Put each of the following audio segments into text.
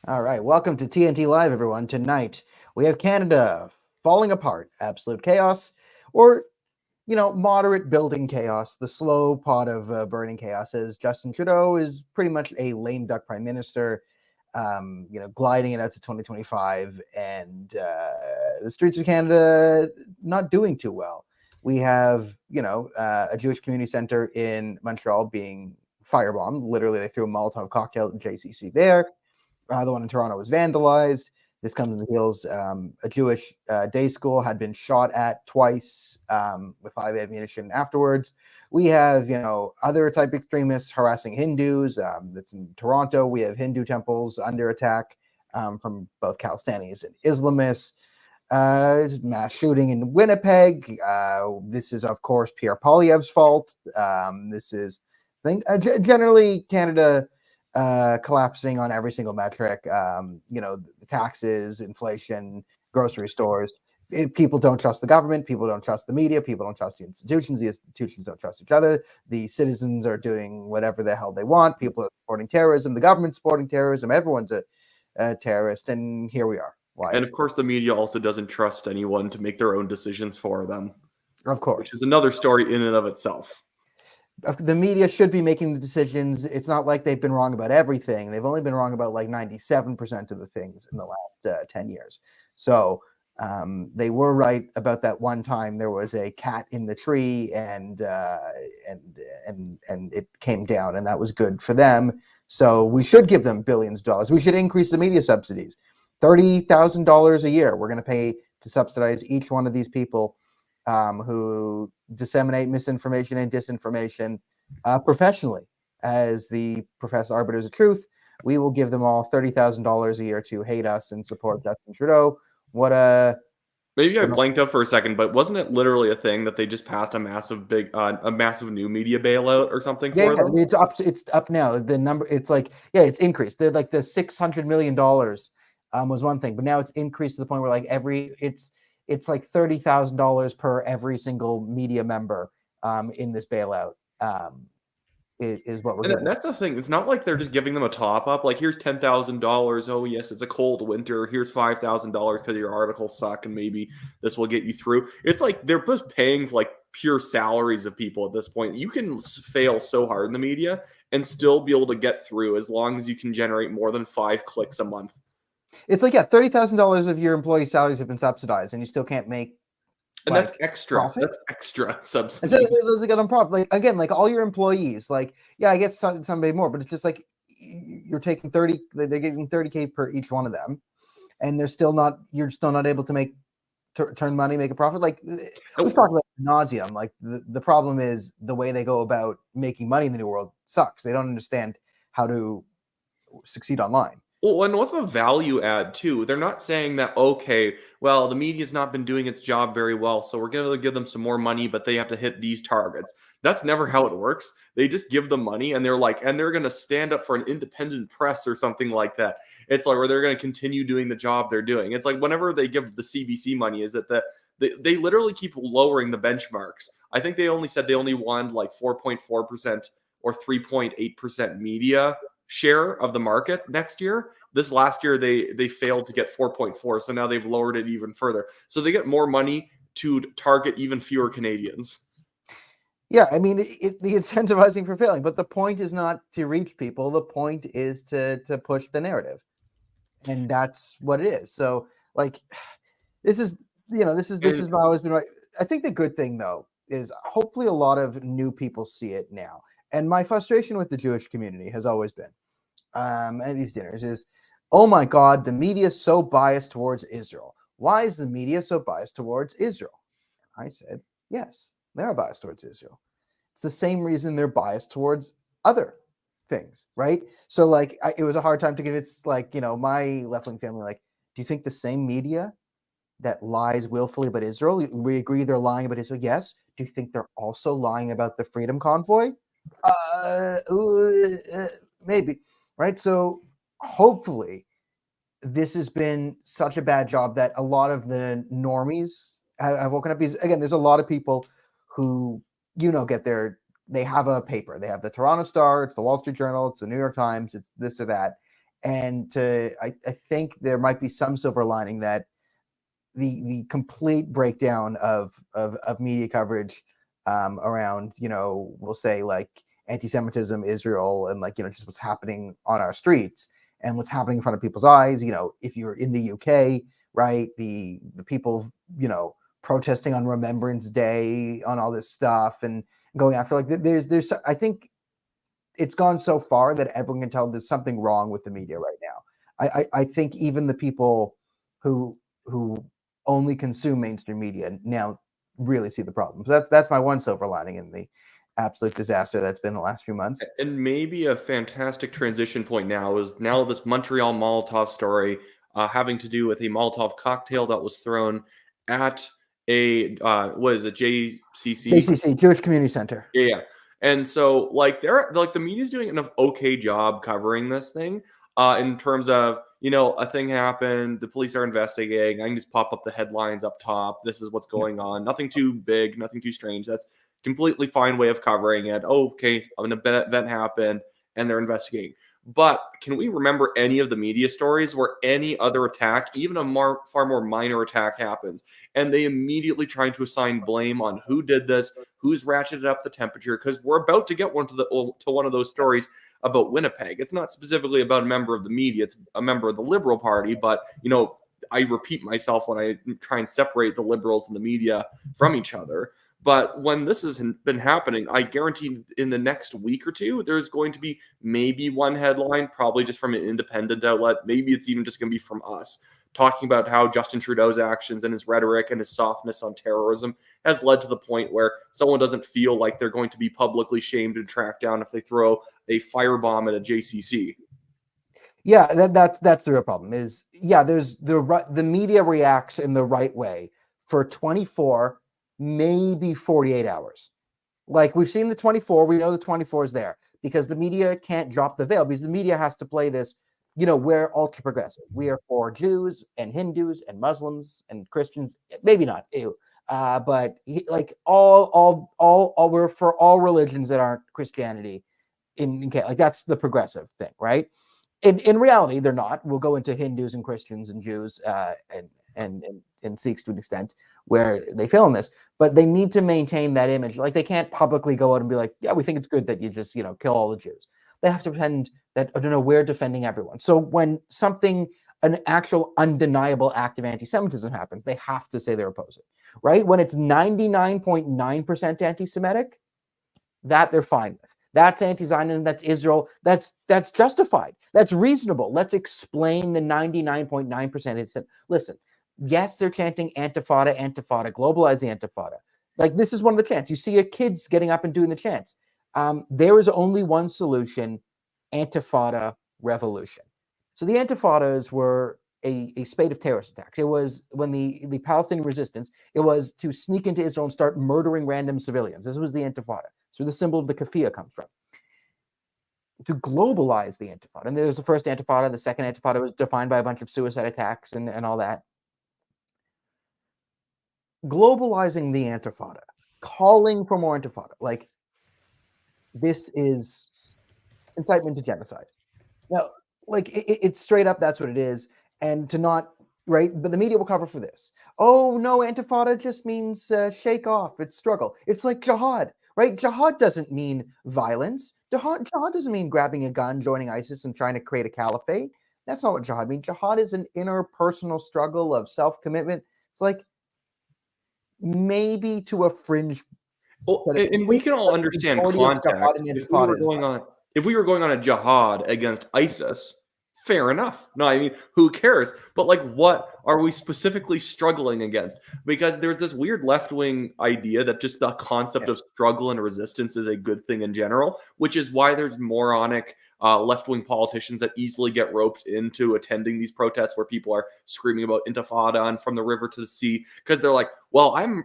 All right, welcome to TNT Live, everyone. Tonight we have Canada falling apart, absolute chaos, or moderate building chaos, the slow pot of burning chaos. As Justin Trudeau is pretty much a lame duck prime minister, gliding it out to 2025, and the streets of Canada not doing too well. We have a Jewish community center in Montreal being firebombed. Literally, they threw a Molotov cocktail at JCC there. The one in Toronto was vandalized. This comes in the heels. A Jewish day school had been shot at twice with live ammunition afterwards. We have, other type extremists harassing Hindus. That's in Toronto. We have Hindu temples under attack from both Khalistanis and Islamists. Mass shooting in Winnipeg. This is, of course, Pierre Poilievre's fault. This is, generally Canada collapsing on every single metric. The taxes, inflation, grocery stores. People don't trust the government. People don't trust the media. People don't trust the institutions. The institutions don't trust each other. The citizens are doing whatever the hell they want. People are supporting terrorism. The government's supporting terrorism. Everyone's a terrorist. And here we are. Why? And of course, the media also doesn't trust anyone to make their own decisions for them. Of course. Which is another story in and of itself. The media should be making the decisions. It's not like they've been wrong about everything. They've only been wrong about like 97% of the things in the last 10 years. So they were right about that one time there was a cat in the tree and it came down, and that was good for them. So we should give them billions of dollars. We should increase the media subsidies. $30,000 a year we're going to pay to subsidize each one of these people who disseminate misinformation and disinformation professionally as the professed arbiters of truth. We will give them all $30,000 a year to hate us and support Justin Trudeau. Maybe I blanked out for a second, but wasn't it literally a thing that they just passed a massive new media bailout or something for them? It's up now. The number, it's increased. They're like the $600 million was one thing, but now it's increased to the point where like it's like $30,000 per every single media member in this bailout is what we're doing. That's the thing. It's not like they're just giving them a top up. Like, here's $10,000. Oh, yes, it's a cold winter. Here's $5,000 because your articles suck and maybe this will get you through. It's like they're just paying for like pure salaries of people at this point. You can fail so hard in the media and still be able to get through as long as you can generate more than 5 clicks a month. It's like, $30,000 of your employee salaries have been subsidized, and you still can't make. And that's extra. Profit? That's extra subsidies. Like again, like all your employees, like I guess somebody more, but it's just like you're taking 30. They're getting $30,000 per each one of them, and you're still not able to make turn money, make a profit. Like we've talked about nauseum. Like the problem is the way they go about making money in the new world sucks. They don't understand how to succeed online. Well, and what's the value add too? They're not saying that, okay, well, the media's not been doing its job very well, so we're going to give them some more money, but they have to hit these targets. That's never how it works. They just give them money, and they're going to stand up for an independent press or something like that. It's like where they're going to continue doing the job they're doing. It's like whenever they give the CBC money, is that they literally keep lowering the benchmarks. I think they only won like 4.4% or 3.8% media share of the market next year. This last year they failed to get 4.4, so now they've lowered it even further. So they get more money to target even fewer Canadians. Yeah, I mean, the incentivizing for failing, but the point is not to reach people. The point is to push the narrative, and that's what it is. So, like, this is always been right. I think the good thing though is hopefully a lot of new people see it now. And my frustration with the Jewish community has always been, at these dinners, is, oh my God, the media is so biased towards Israel. Why is the media so biased towards Israel? I said, yes, they are biased towards Israel. It's the same reason they're biased towards other things, right? So, like, it was a hard time to convince, like, my left-wing family, like, do you think the same media that lies willfully about Israel, we agree they're lying about Israel? Yes. Do you think they're also lying about the Freedom Convoy? Maybe, right? So hopefully this has been such a bad job that a lot of the normies have woken up. Because again, there's a lot of people who they have a paper. They have the Toronto Star, it's the Wall Street Journal, it's the New York Times, it's this or that, And I think there might be some silver lining that the complete breakdown of media coverage around, we'll say like anti-Semitism, Israel, and like, just what's happening on our streets and what's happening in front of people's eyes. If you're in the UK, right, the people, protesting on Remembrance Day, on all this stuff, and going after, like, there's I think it's gone so far that everyone can tell there's something wrong with the media right now. I think even the people who only consume mainstream media now really see the problem. So that's my one silver lining in the absolute disaster that's been the last few months. And maybe a fantastic transition point now is now this Montreal Molotov story having to do with a Molotov cocktail that was thrown at a what is it, JCC? JCC, Jewish Community Center. Yeah. And so like the media's doing an okay job covering this thing in terms of, a thing happened, the police are investigating. I can just pop up the headlines up top. This is what's going on. Nothing too big, nothing too strange. That's completely fine way of covering it. Okay, an event happened and they're investigating. But can we remember any of the media stories where any other attack, even a far more minor attack, happens, and they immediately trying to assign blame on who did this, who's ratcheted up the temperature? Because we're about to get to one of those stories about Winnipeg. It's not specifically about a member of the media; it's a member of the Liberal Party. But I repeat myself when I try and separate the Liberals and the media from each other. But when this has been happening, I guarantee in the next week or two, there's going to be maybe one headline, probably just from an independent outlet. Maybe it's even just going to be from us, talking about how Justin Trudeau's actions and his rhetoric and his softness on terrorism has led to the point where someone doesn't feel like they're going to be publicly shamed and tracked down if they throw a firebomb at a JCC. Yeah, that's the real problem. Is there's the media reacts in the right way for 24, maybe 48 hours. Like, we've seen the 24, we know the 24 is there because the media can't drop the veil, because the media has to play this, we're ultra progressive. We are for Jews and Hindus and Muslims and Christians, maybe not, but like all we're for all religions that aren't Christianity. Like, that's the progressive thing, right? In reality, they're not. We'll go into Hindus and Christians and Jews and Sikhs to an extent where they fail in this, but they need to maintain that image. Like, they can't publicly go out and be like, yeah, we think it's good that you just, kill all the Jews. They have to pretend that, we're defending everyone. So when an actual undeniable act of anti-Semitism happens, they have to say they're opposing, right? When it's 99.9% anti-Semitic, that they're fine with. That's anti-Zionism, that's Israel, that's justified, that's reasonable. Let's explain the 99.9%. Listen, yes, they're chanting Antifada, Antifada, globalize the Antifada. Like, this is one of the chants. You see kids getting up and doing the chants. There is only one solution: Antifada revolution. So the Antifadas were a spate of terrorist attacks. It was when the Palestinian resistance, it was to sneak into Israel and start murdering random civilians. This was the Antifada. So the symbol of the kafia comes from. To globalize the Antifada. And there's the first Antifada. The second Antifada was defined by a bunch of suicide attacks and all that. Globalizing the Antifada, calling for more Antifada, like, this is incitement to genocide. Now, like, it's straight up, that's what it is. And to not, right, but the media will cover for this. Oh, no, Antifada just means shake off, it's struggle. It's like jihad, right? Jihad doesn't mean violence. Jihad doesn't mean grabbing a gun, joining ISIS, and trying to create a caliphate. That's not what jihad means. Jihad is an interpersonal struggle of self-commitment. It's like, maybe to a fringe. Well, and we can all understand context. If we were going on a jihad against ISIS, fair enough. No, I mean, who cares? But like, what are we specifically struggling against? Because there's this weird left-wing idea that just the concept of struggle and resistance is a good thing in general, which is why there's moronic left-wing politicians that easily get roped into attending these protests where people are screaming about Intifada and from the river to the sea, because they're like, well, I'm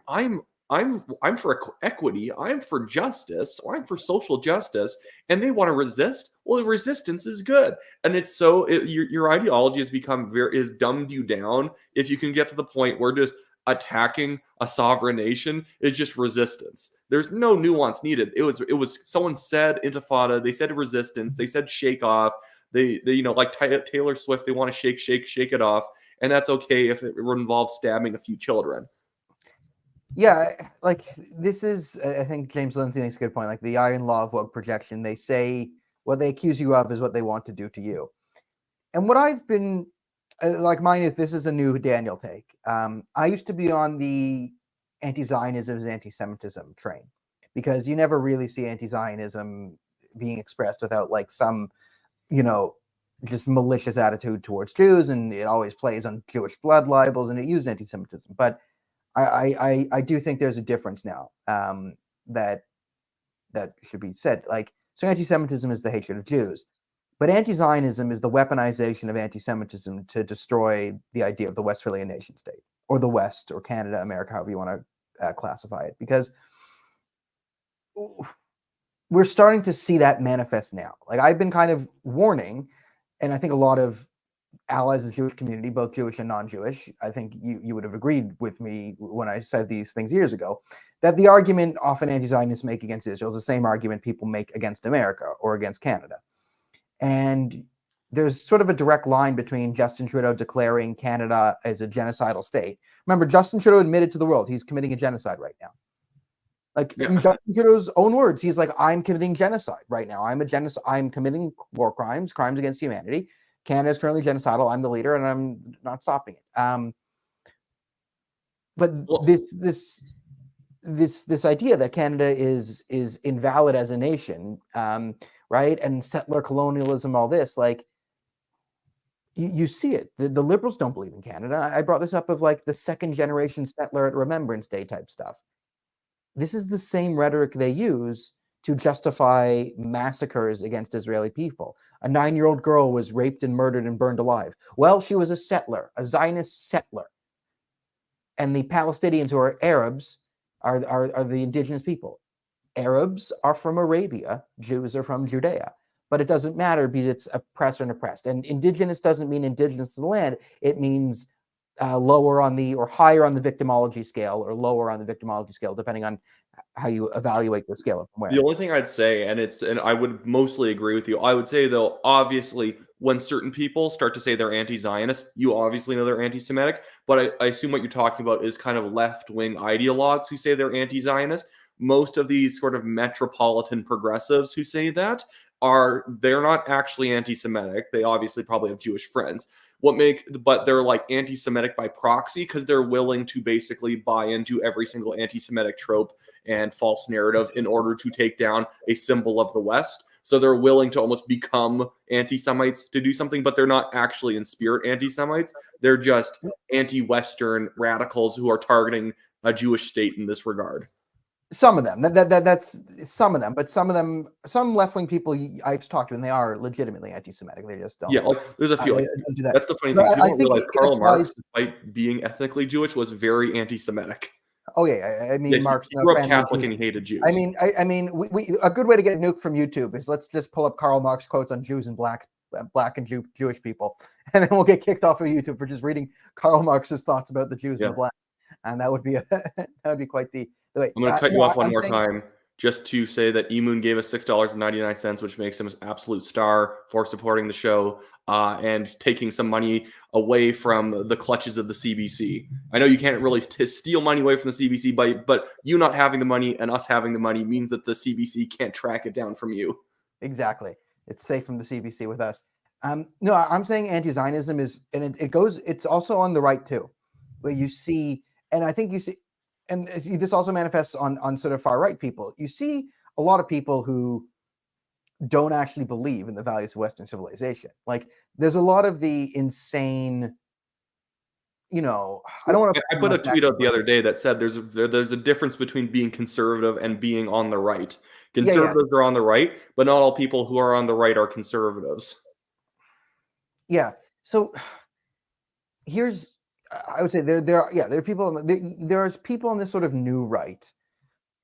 for equity, I'm for justice, or I'm for social justice, and they want to resist. Well, resistance is good, and it's so your ideology has become is dumbed you down. If you can get to the point where just attacking a sovereign nation is just resistance, there's no nuance needed. It was someone said Intifada, they said resistance, they said shake off. They like Taylor Swift, they want to shake it off, and that's okay if it involves stabbing a few children. Yeah, like this is, I think James Lindsay makes a good point. Like the iron law of woke projection, they say what they accuse you of is what they want to do to you. And what I've been like, mine is, this is a new Daniel take. I used to be on the anti-Zionism is anti-Semitism train, because you never really see anti-Zionism being expressed without like some, just malicious attitude towards Jews, and it always plays on Jewish blood libels, and it uses anti-Semitism. But I do think there's a difference now, that should be said. Like, so anti-Semitism is the hatred of Jews, but anti-Zionism is the weaponization of anti-Semitism to destroy the idea of the Westphalian nation state, or the West, or Canada, America, however you want to classify it, because we're starting to see that manifest now. Like, I've been kind of warning, and I think a lot of allies of the Jewish community, both Jewish and non-Jewish, I think you would have agreed with me when I said these things years ago, that the argument often anti-Zionists make against Israel is the same argument people make against America or against Canada. And there's sort of a direct line between Justin Trudeau declaring Canada as a genocidal state. Remember, Justin Trudeau admitted to the world he's committing a genocide right now. Like, in Justin Trudeau's own words, he's like, I'm committing genocide right now. I'm committing war crimes against humanity. Canada is currently genocidal. I'm the leader, and I'm not stopping it. But this idea that Canada is invalid as a nation, right, and settler colonialism, all this, like, you see it. The Liberals don't believe in Canada. I brought this up of like the second generation settler at Remembrance Day type stuff. This is the same rhetoric they use to justify massacres against Israeli people. A 9-year-old girl was raped and murdered and burned alive. Well, she was a settler, a Zionist settler. And the Palestinians, who are Arabs, are the indigenous people. Arabs are from Arabia. Jews are from Judea. But it doesn't matter, because it's oppressor and oppressed. And indigenous doesn't mean indigenous to the land. It means lower on the, or higher on the victimology scale, or lower on the victimology scale, depending on how you evaluate the scale of from where. The only thing I'd say, and I would mostly agree with you, I would say, though, obviously, when certain people start to say they're anti-Zionist, you obviously know they're anti-Semitic, but I assume what you're talking about is kind of left-wing ideologues who say they're anti-Zionist. Most of these sort of metropolitan progressives who say that they're not actually anti-Semitic. They obviously probably have Jewish friends. But they're like anti-Semitic by proxy, because they're willing to basically buy into every single anti-Semitic trope and false narrative in order to take down a symbol of the West. So they're willing to almost become anti-Semites to do something, but they're not actually in spirit anti-Semites. They're just anti-Western radicals who are targeting a Jewish state in this regard. Some of them, that's some of them, but some left-wing people I've talked to, and they are legitimately anti-Semitic. They just don't. Yeah, there's a few. Don't do that. That's the funny thing. People don't realize Karl Marx, despite being ethnically Jewish, was very anti-Semitic. Oh yeah, I mean, Marx he grew up Catholic and he hated Jews. I mean, we a good way to get a nuke from YouTube is let's just pull up Karl Marx quotes on Jews and black and Jewish people, and then we'll get kicked off of YouTube for just reading Karl Marx's thoughts about the Jews and the black, and that would be quite the way. I'm going to cut you off one more time, just to say that Emoon gave us $6.99, which makes him an absolute star for supporting the show and taking some money away from the clutches of the CBC. I know you can't really steal money away from the CBC, but you not having the money and us having the money means that the CBC can't track it down from you. Exactly. It's safe from the CBC with us. No, I'm saying anti-Zionism is, and it's also on the right too, where you see, and I think you see, and this also manifests on sort of far right people. You see a lot of people who don't actually believe in the values of Western civilization. Like, there's a lot of the insane, I don't want to. I put a tweet out the other day that said there's a difference between being conservative and being on the right. Conservatives are on the right, but not all people who are on the right are conservatives. Yeah. So I would say there are people. There's people on this sort of new right,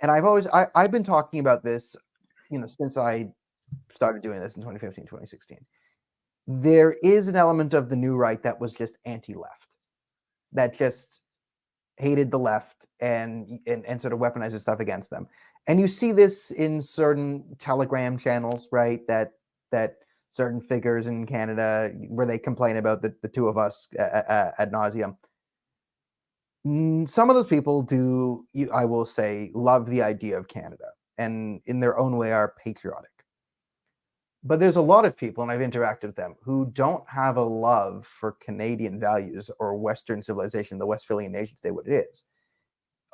and I've been talking about this, since I started doing this in 2015, 2016. There is an element of the new right that was just anti-left, that just hated the left and sort of weaponizes stuff against them. And you see this in certain Telegram channels, right? That certain figures in Canada where they complain about the two of us ad nauseum. Some of those people do, I will say, love the idea of Canada and in their own way are patriotic. But there's a lot of people, and I've interacted with them, who don't have a love for Canadian values or Western civilization, the Westphalian nation state, what it is.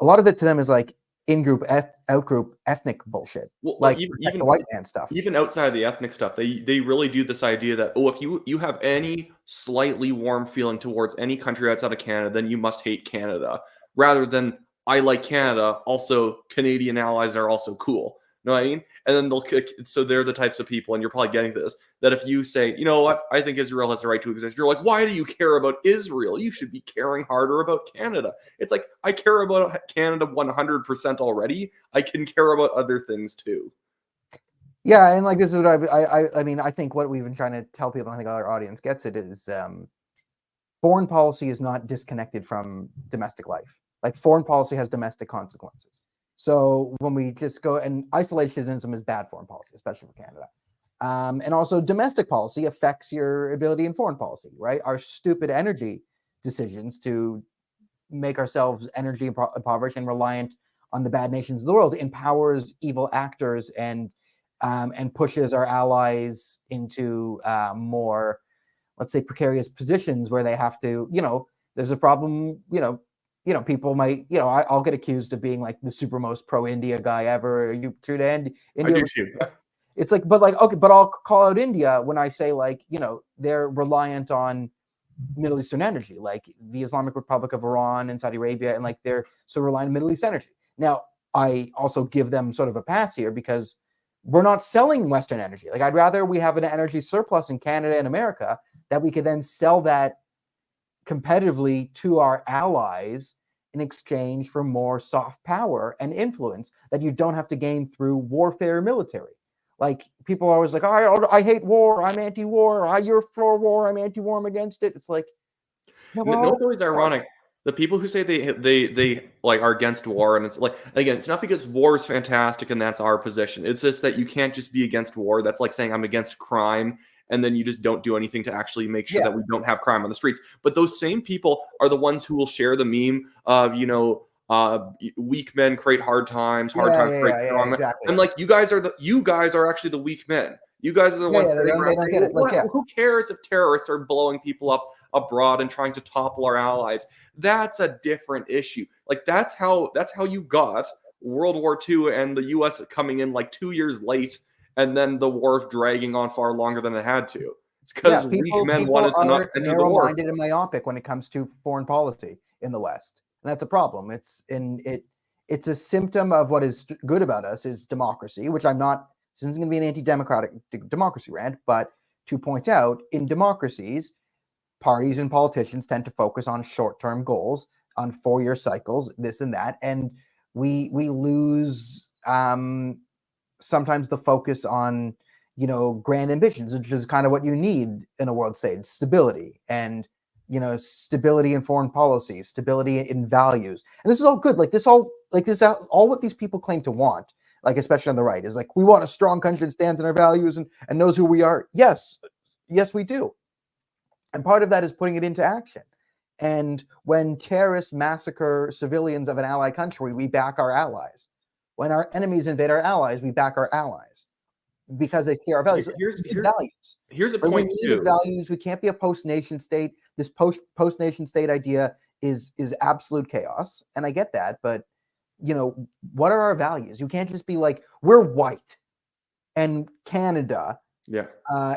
A lot of it to them is like in-group, out-group, ethnic bullshit, Well, like even the white man stuff. even outside of the ethnic stuff, they really do this idea that, oh, if you have any slightly warm feeling towards any country outside of Canada, then you must hate Canada, rather than I like Canada, also Canadian allies are also cool. You know what I mean? And then they'll kick. So they're the types of people, and you're probably getting this, that if you say, you know what, I think Israel has the right to exist, you're like, why do you care about Israel? You should be caring harder about Canada. It's like, I care about Canada 100% already. I can care about other things too. Yeah, and like this is what I mean, I think what we've been trying to tell people, and I think our audience gets it, is foreign policy is not disconnected from domestic life. Like foreign policy has domestic consequences. So when we just go, and isolationism is bad foreign policy, especially for Canada. And also domestic policy affects your ability in foreign policy, right? Our stupid energy decisions to make ourselves energy impoverished and reliant on the bad nations of the world empowers evil actors and pushes our allies into more, let's say, precarious positions where they have to, there's a problem, people might, I'll get accused of being like the supermost pro-India guy ever. You true to India? I do too. It's like, but like, okay, but I'll call out India when I say like, they're reliant on Middle Eastern energy, like the Islamic Republic of Iran and Saudi Arabia, and like they're so reliant on Middle East energy. Now, I also give them sort of a pass here because we're not selling Western energy. Like I'd rather we have an energy surplus in Canada and America that we could then sell that competitively to our allies in exchange for more soft power and influence that you don't have to gain through warfare military. Like people are always like, oh, I hate war, I'm anti-war, you're for war, I'm anti-war, I'm against it. It's like, no, it's always ironic. The people who say they like are against war, and it's like, again, it's not because war is fantastic and that's our position. It's just that you can't just be against war. That's like saying I'm against crime, and then you just don't do anything to actually make sure that we don't have crime on the streets. But those same people are the ones who will share the meme of, weak men create hard times, hard times create strong men. Exactly. I'm like, you guys are actually the weak men. You guys are the ones sitting around saying, who cares if terrorists are blowing people up abroad and trying to topple our allies? That's a different issue. Like that's how you got World War II and the US coming in like 2 years late, and then the war dragging on far longer than it had to. It's because weak men wanted to not enter the war. Narrow-minded and myopic when it comes to foreign policy in the West, and that's a problem. It's a symptom of what is good about us is democracy, which I'm not. This isn't going to be an anti-democratic democracy rant, but to point out, in democracies, parties and politicians tend to focus on short-term goals, on 4-year cycles, this and that, and we lose sometimes the focus on grand ambitions, which is kind of what you need in a world stage: stability and stability in foreign policy, stability in values, and this is all good. All what these people claim to want. Like especially on the right, is like, we want a strong country that stands in our values and knows who we are. Yes, we do. And part of that is putting it into action. And when terrorists massacre civilians of an allied country, we back our allies. When our enemies invade our allies, we back our allies because they see our values. Here's a point too. Values. We can't be a post-nation state. This post-nation state idea is absolute chaos, and I get that, but what are our values? You can't just be like, we're white and Canada. Yeah.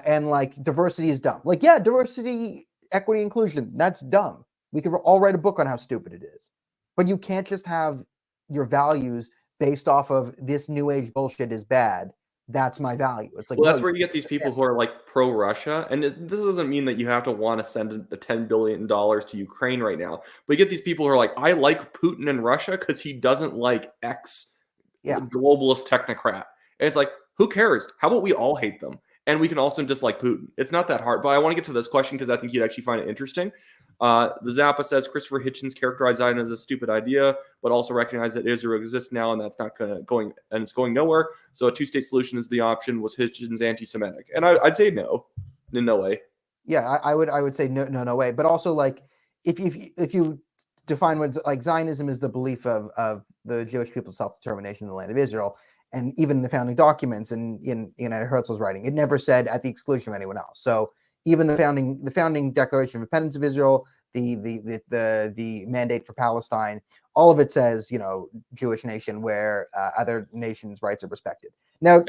And like diversity is dumb. Like, yeah, diversity, equity, inclusion, that's dumb. We could all write a book on how stupid it is. But you can't just have your values based off of this new age bullshit is bad. That's my value. It's like, well, that's where you get these people who are like pro-Russia, and this doesn't mean that you have to want to send a $10 billion to Ukraine right now. But you get these people who are like, I like Putin in Russia because he doesn't like X globalist technocrat. And it's like, who cares? How about we all hate them? And we can also dislike Putin. It's not that hard. But I want to get to this question because I think you'd actually find it interesting. The Zappa says Christopher Hitchens characterized Zionism as a stupid idea, but also recognized that Israel exists now and that's not going and it's going nowhere. So a two-state solution is the option. Was Hitchens anti-Semitic? And I'd say no, in no way. Yeah, I would say no way. But also, like, if you define what like Zionism is, the belief of the Jewish people's self-determination in the land of Israel, and even in the founding documents and in Herzl's writing, it never said at the exclusion of anyone else. So even the founding Declaration of Independence of Israel, the mandate for Palestine, all of it says, Jewish nation where other nations' rights are respected. Now,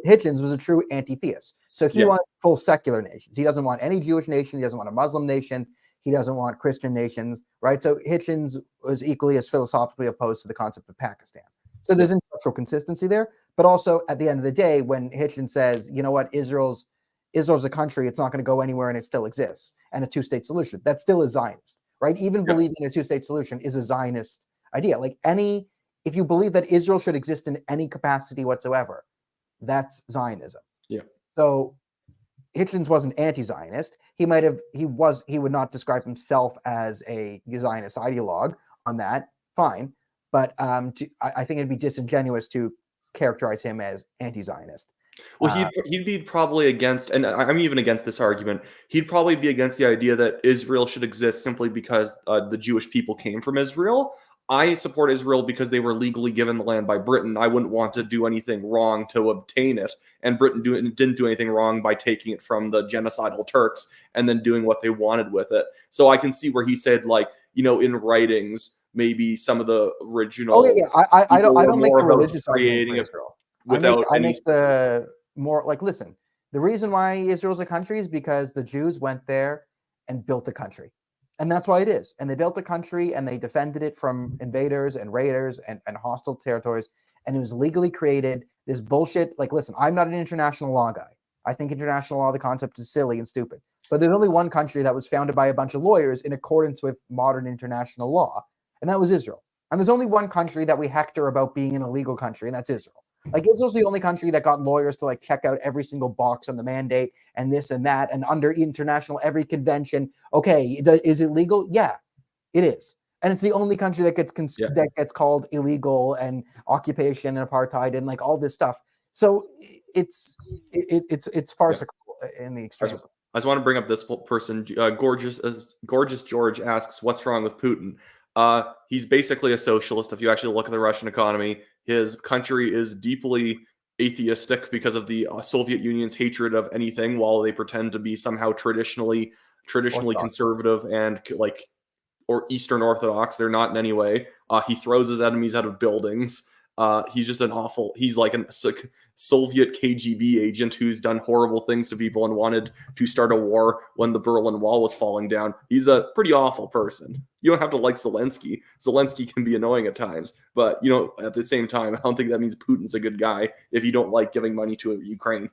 Hitchens was a true anti-theist. So he wanted full secular nations. He doesn't want any Jewish nation. He doesn't want a Muslim nation. He doesn't want Christian nations, right? So Hitchens was equally as philosophically opposed to the concept of Pakistan. So there's intellectual consistency there. But also, at the end of the day, when Hitchens says, you know what, Israel's a country, it's not going to go anywhere and it still exists, and a two-state solution, that still is Zionist, right? Even believing a two-state solution is a Zionist idea. Like if you believe that Israel should exist in any capacity whatsoever, that's Zionism. Yeah. So Hitchens wasn't anti-Zionist. He would not describe himself as a Zionist ideologue on that. Fine. But I think it'd be disingenuous to characterize him as anti-Zionist. Well, he'd be probably against, and I'm even against this argument. He'd probably be against the idea that Israel should exist simply because the Jewish people came from Israel. I support Israel because they were legally given the land by Britain. I wouldn't want to do anything wrong to obtain it, and Britain didn't do anything wrong by taking it from the genocidal Turks and then doing what they wanted with it. So I can see where he said, like, in writings, maybe some of the original. Oh yeah. I don't make the religious argument for Israel. I make the more like, listen, the reason why Israel's a country is because the Jews went there and built a country. And that's why it is. And they built a country and they defended it from invaders and raiders and hostile territories. And it was legally created. This bullshit, like, listen, I'm not an international law guy. I think international law, the concept is silly and stupid. But there's only one country that was founded by a bunch of lawyers in accordance with modern international law, and that was Israel. And there's only one country that we hector about being an illegal country, and that's Israel. Like, Israel's the only country that got lawyers to like check out every single box on the mandate and this and that, and under international every convention. Okay, is it legal? Yeah, it is, and it's the only country that gets called illegal and occupation and apartheid and like all this stuff. So it's farcical in the extreme. I just want to bring up this person, Gorgeous George asks, "What's wrong with Putin?" He's basically a socialist. If you actually look at the Russian economy, his country is deeply atheistic because of the Soviet Union's hatred of anything, while they pretend to be somehow traditionally conservative and or Eastern Orthodox. They're not in any way. He throws his enemies out of buildings. He's just he's like a Soviet KGB agent who's done horrible things to people and wanted to start a war when the Berlin Wall was falling down. He's a pretty awful person. You don't have to like Zelensky. Zelensky can be annoying at times, but at the same time, I don't think that means Putin's a good guy if you don't like giving money to Ukraine.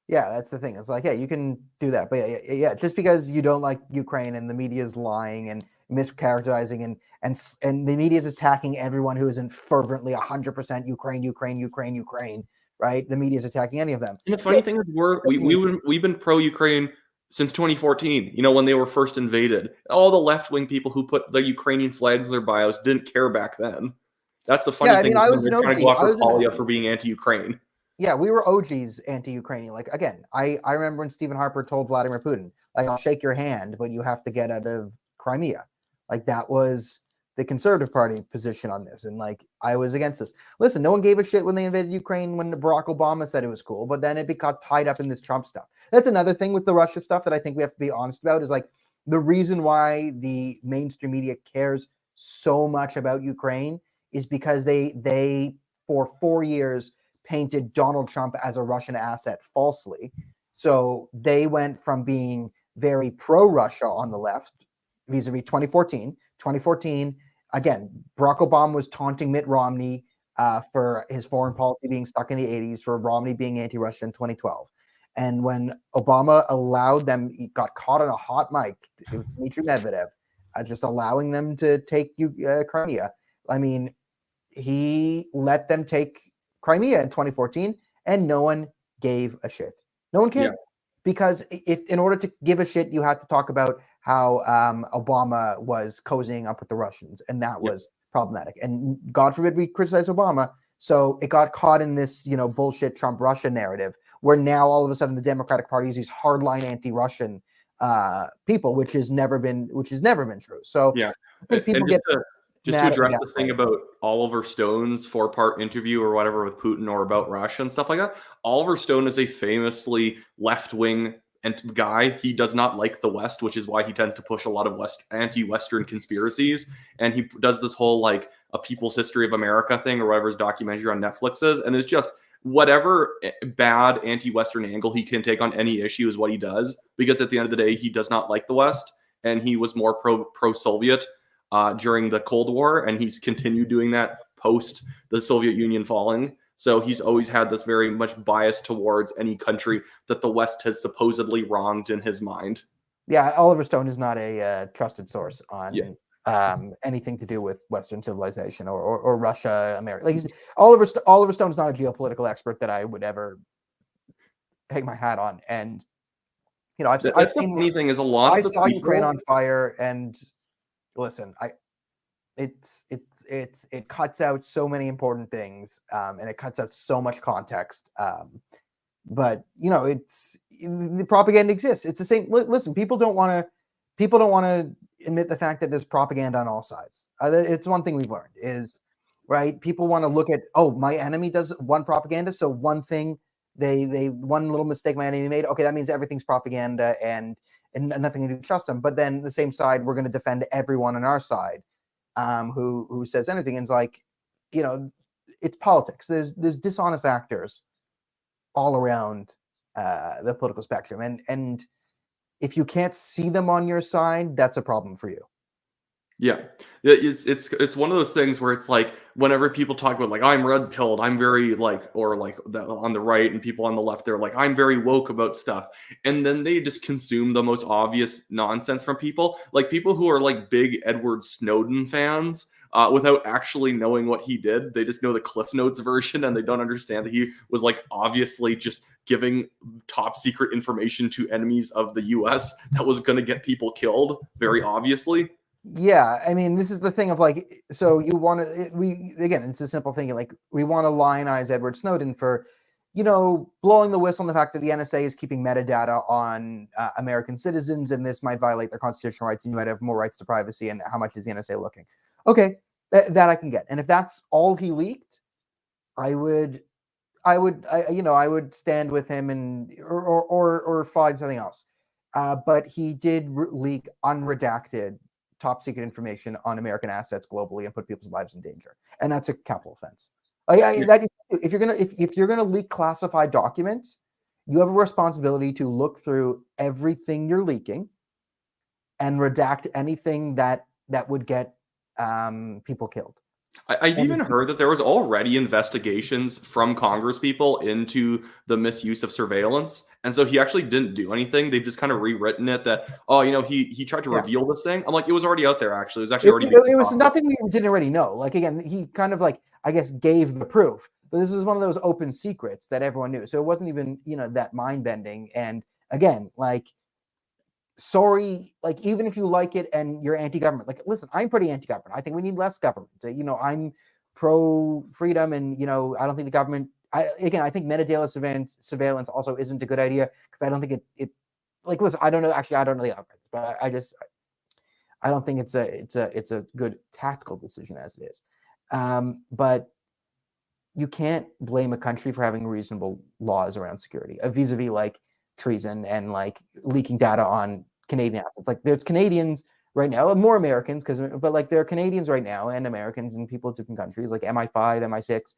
Yeah, that's the thing. It's like, yeah, you can do that, but yeah, just because you don't like Ukraine and the media is lying and mischaracterizing and the media is attacking everyone who isn't fervently 100% Ukraine, right? The media is attacking any of them. And the funny thing is, we've been pro-Ukraine since 2014. When they were first invaded, all the left-wing people who put the Ukrainian flags in their bios didn't care back then. That's the funny thing. I was trying to go after Poilievre for being anti-Ukraine. Yeah, we were OGs anti-Ukrainian. Like, again, I remember when Stephen Harper told Vladimir Putin, like, I'll shake your hand, but you have to get out of Crimea. Like, that was the Conservative Party position on this. And like, I was against this. Listen, no one gave a shit when they invaded Ukraine when Barack Obama said it was cool, but then it got tied up in this Trump stuff. That's another thing with the Russia stuff that I think we have to be honest about, is like the reason why the mainstream media cares so much about Ukraine is because they for 4 years painted Donald Trump as a Russian asset falsely. So they went from being very pro-Russia on the left vis-a-vis 2014. 2014, again, Barack Obama was taunting Mitt Romney for his foreign policy being stuck in the 80s, for Romney being anti-Russian in 2012. And when Obama allowed them, he got caught on a hot mic, Dmitry Medvedev, just allowing them to take Crimea. I mean, he let them take Crimea in 2014, and no one gave a shit. No one cared. Yeah. Because if in order to give a shit, you have to talk about how Obama was cozying up with the Russians, and that was problematic. And God forbid we criticize Obama, so it got caught in this, you know, bullshit Trump-Russia narrative, where now all of a sudden the Democratic Party is these hardline anti-Russian people, which has never been true. So Yeah, I think people and get just to mad at address me the thing about Oliver Stone's 4-part interview or whatever with Putin or about Russia and stuff like that. Oliver Stone is a famously left-wing guy. He does not like the West, which is why he tends to push a lot of anti-Western conspiracies. And he does this whole like a People's History of America thing or whatever his documentary on Netflix is, and it's just whatever bad anti-Western angle he can take on any issue is what he does, because at the end of the day, he does not like the West, and he was more pro-Soviet during the Cold War, and he's continued doing that post the Soviet Union falling. So he's always had this very much bias towards any country that the West has supposedly wronged in his mind. Yeah, Oliver Stone is not a trusted source on Yeah. anything to do with Western civilization or Russia, America. Like Oliver Stone's not a geopolitical expert that I would ever hang my hat on. And you know, I've That's the seen funny thing is a lot I of the saw Ukraine people. on fire, and listen, it cuts out so many important things, and it cuts out so much context. But you know, the propaganda exists. It's the same. Listen, people don't want to admit the fact that there's propaganda on all sides. It's one thing we've learned is, right, people want to look at, oh, my enemy does one propaganda, so one thing they one little mistake my enemy made, okay, that means everything's propaganda and nothing to trust them. But then the same side, we're going to defend everyone on our side who says anything. And it's like, you know, it's politics. There's dishonest actors all around the political spectrum, and if you can't see them on your side, that's a problem for you. Yeah, it's one of those things where it's like whenever people talk about like I'm red pilled, I'm very like, or like on the right, and people on the left, they're like I'm very woke about stuff, and then they just consume the most obvious nonsense from people, like people who are like big Edward Snowden fans. Without actually knowing what he did, they just know the Cliff Notes version, and they don't understand that he was like obviously just giving top secret information to enemies of the U.S. that was going to get people killed. Very obviously. Yeah, I mean, this is the thing of like, so you want to, again, it's a simple thing. Like, we want to lionize Edward Snowden for, you know, blowing the whistle on the fact that the NSA is keeping metadata on American citizens, and this might violate their constitutional rights, and you might have more rights to privacy, and how much is the NSA looking? Okay, that I can get. And if that's all he leaked, I would stand with him and or find something else. But he did leak unredacted top secret information on American assets globally and put people's lives in danger, and that's a capital offense. If you're gonna leak classified documents, you have a responsibility to look through everything you're leaking and redact anything that would get people killed. I've even heard that there was already investigations from Congress people into the misuse of surveillance, and so he actually didn't do anything. They've just kind of rewritten it that, oh, you know, he tried to reveal this thing. I'm like, it was already out there. Actually, it was actually already. It was nothing we didn't already know. Like, again, he kind of like, I guess, gave the proof, but this is one of those open secrets that everyone knew. So it wasn't even, you know, that mind bending. And again, like, sorry, like, even if you like it and you're anti-government, like, listen, I'm pretty anti-government. I think we need less government. You know, I'm pro freedom, and you know, I don't think the government. I think metadata surveillance also isn't a good idea, because I don't think it like, listen, I don't know, actually, I don't know the outcomes, but I don't think it's a good tactical decision as it is. But you can't blame a country for having reasonable laws around security, vis-a-vis like treason and like leaking data on Canadian assets. Like, there's Canadians right now, more Americans, but like there are Canadians right now and Americans and people of different countries like MI5, MI6,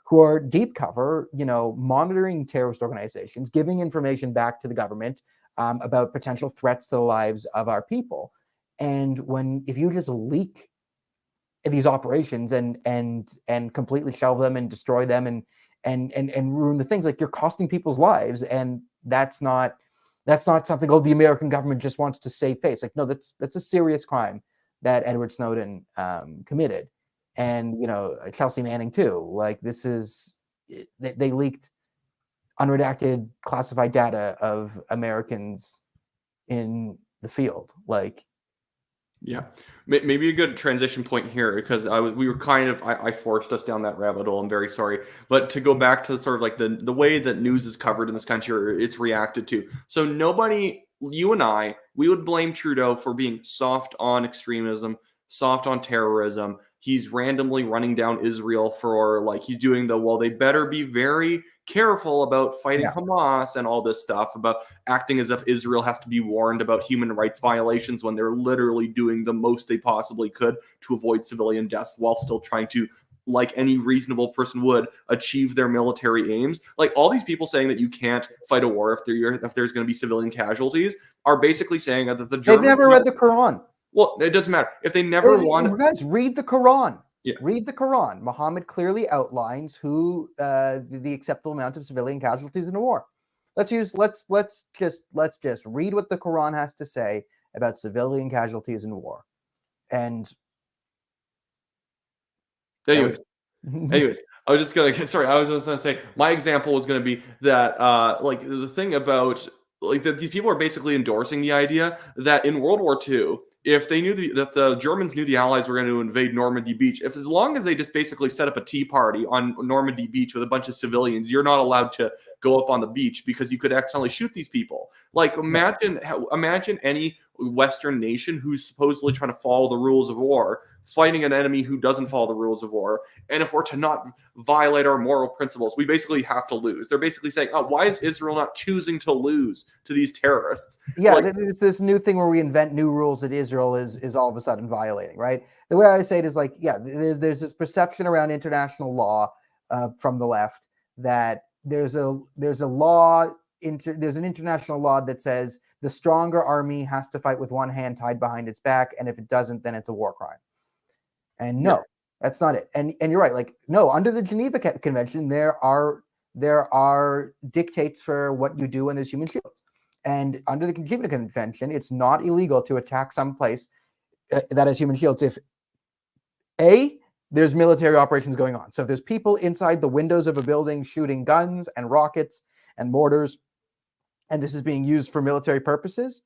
who are deep cover, you know, monitoring terrorist organizations, giving information back to the government about potential threats to the lives of our people. And if you just leak these operations and completely shelve them and destroy them and ruin the things, like, you're costing people's lives, and that's not something, oh, the American government just wants to save face. Like, no, that's a serious crime that Edward Snowden committed, and you know, Chelsea Manning too. Like, this is, they leaked unredacted classified data of Americans in the field. Like, yeah, maybe a good transition point here, because we were kind of, I forced us down that rabbit hole. I'm very sorry, but to go back to sort of like the way that news is covered in this country, or it's reacted to. So nobody, you and I, we would blame Trudeau for being soft on extremism, soft on terrorism. He's randomly running down Israel for, like, he's doing the, well, they better be very careful about fighting Hamas and all this stuff, about acting as if Israel has to be warned about human rights violations when they're literally doing the most they possibly could to avoid civilian deaths while still trying to, like any reasonable person would, achieve their military aims. Like, all these people saying that you can't fight a war if there's going to be civilian casualties are basically saying that the Germans... They've never read the Quran. Well, it doesn't matter. If they never want... Guys, read the Quran. Yeah. Read the Quran. Muhammad clearly outlines who the acceptable amount of civilian casualties in a war. Let's just read what the Quran has to say about civilian casualties in war. And anyways, I was just gonna say my example was gonna be that like the thing about, like, that these people are basically endorsing the idea that in World War II, if they knew that the Germans knew the Allies were going to invade Normandy Beach, if as long as they just basically set up a tea party on Normandy Beach with a bunch of civilians, you're not allowed to go up on the beach because you could accidentally shoot these people. Like, imagine any Western nation who's supposedly trying to follow the rules of war fighting an enemy who doesn't follow the rules of war. And if we're to not violate our moral principles, we basically have to lose. They're basically saying, oh, why is Israel not choosing to lose to these terrorists? Yeah, like, it's this new thing where we invent new rules that Israel is all of a sudden violating, right? The way I say it is like, yeah, there's this perception around international law from the left that there's an international law that says the stronger army has to fight with one hand tied behind its back, and if it doesn't, then it's a war crime. And no, that's not it. And you're right. Like, no, under the Geneva Convention, there are dictates for what you do when there's human shields. And under the Geneva Convention, it's not illegal to attack some place that has human shields if there's military operations going on. So if there's people inside the windows of a building shooting guns and rockets and mortars, and this is being used for military purposes,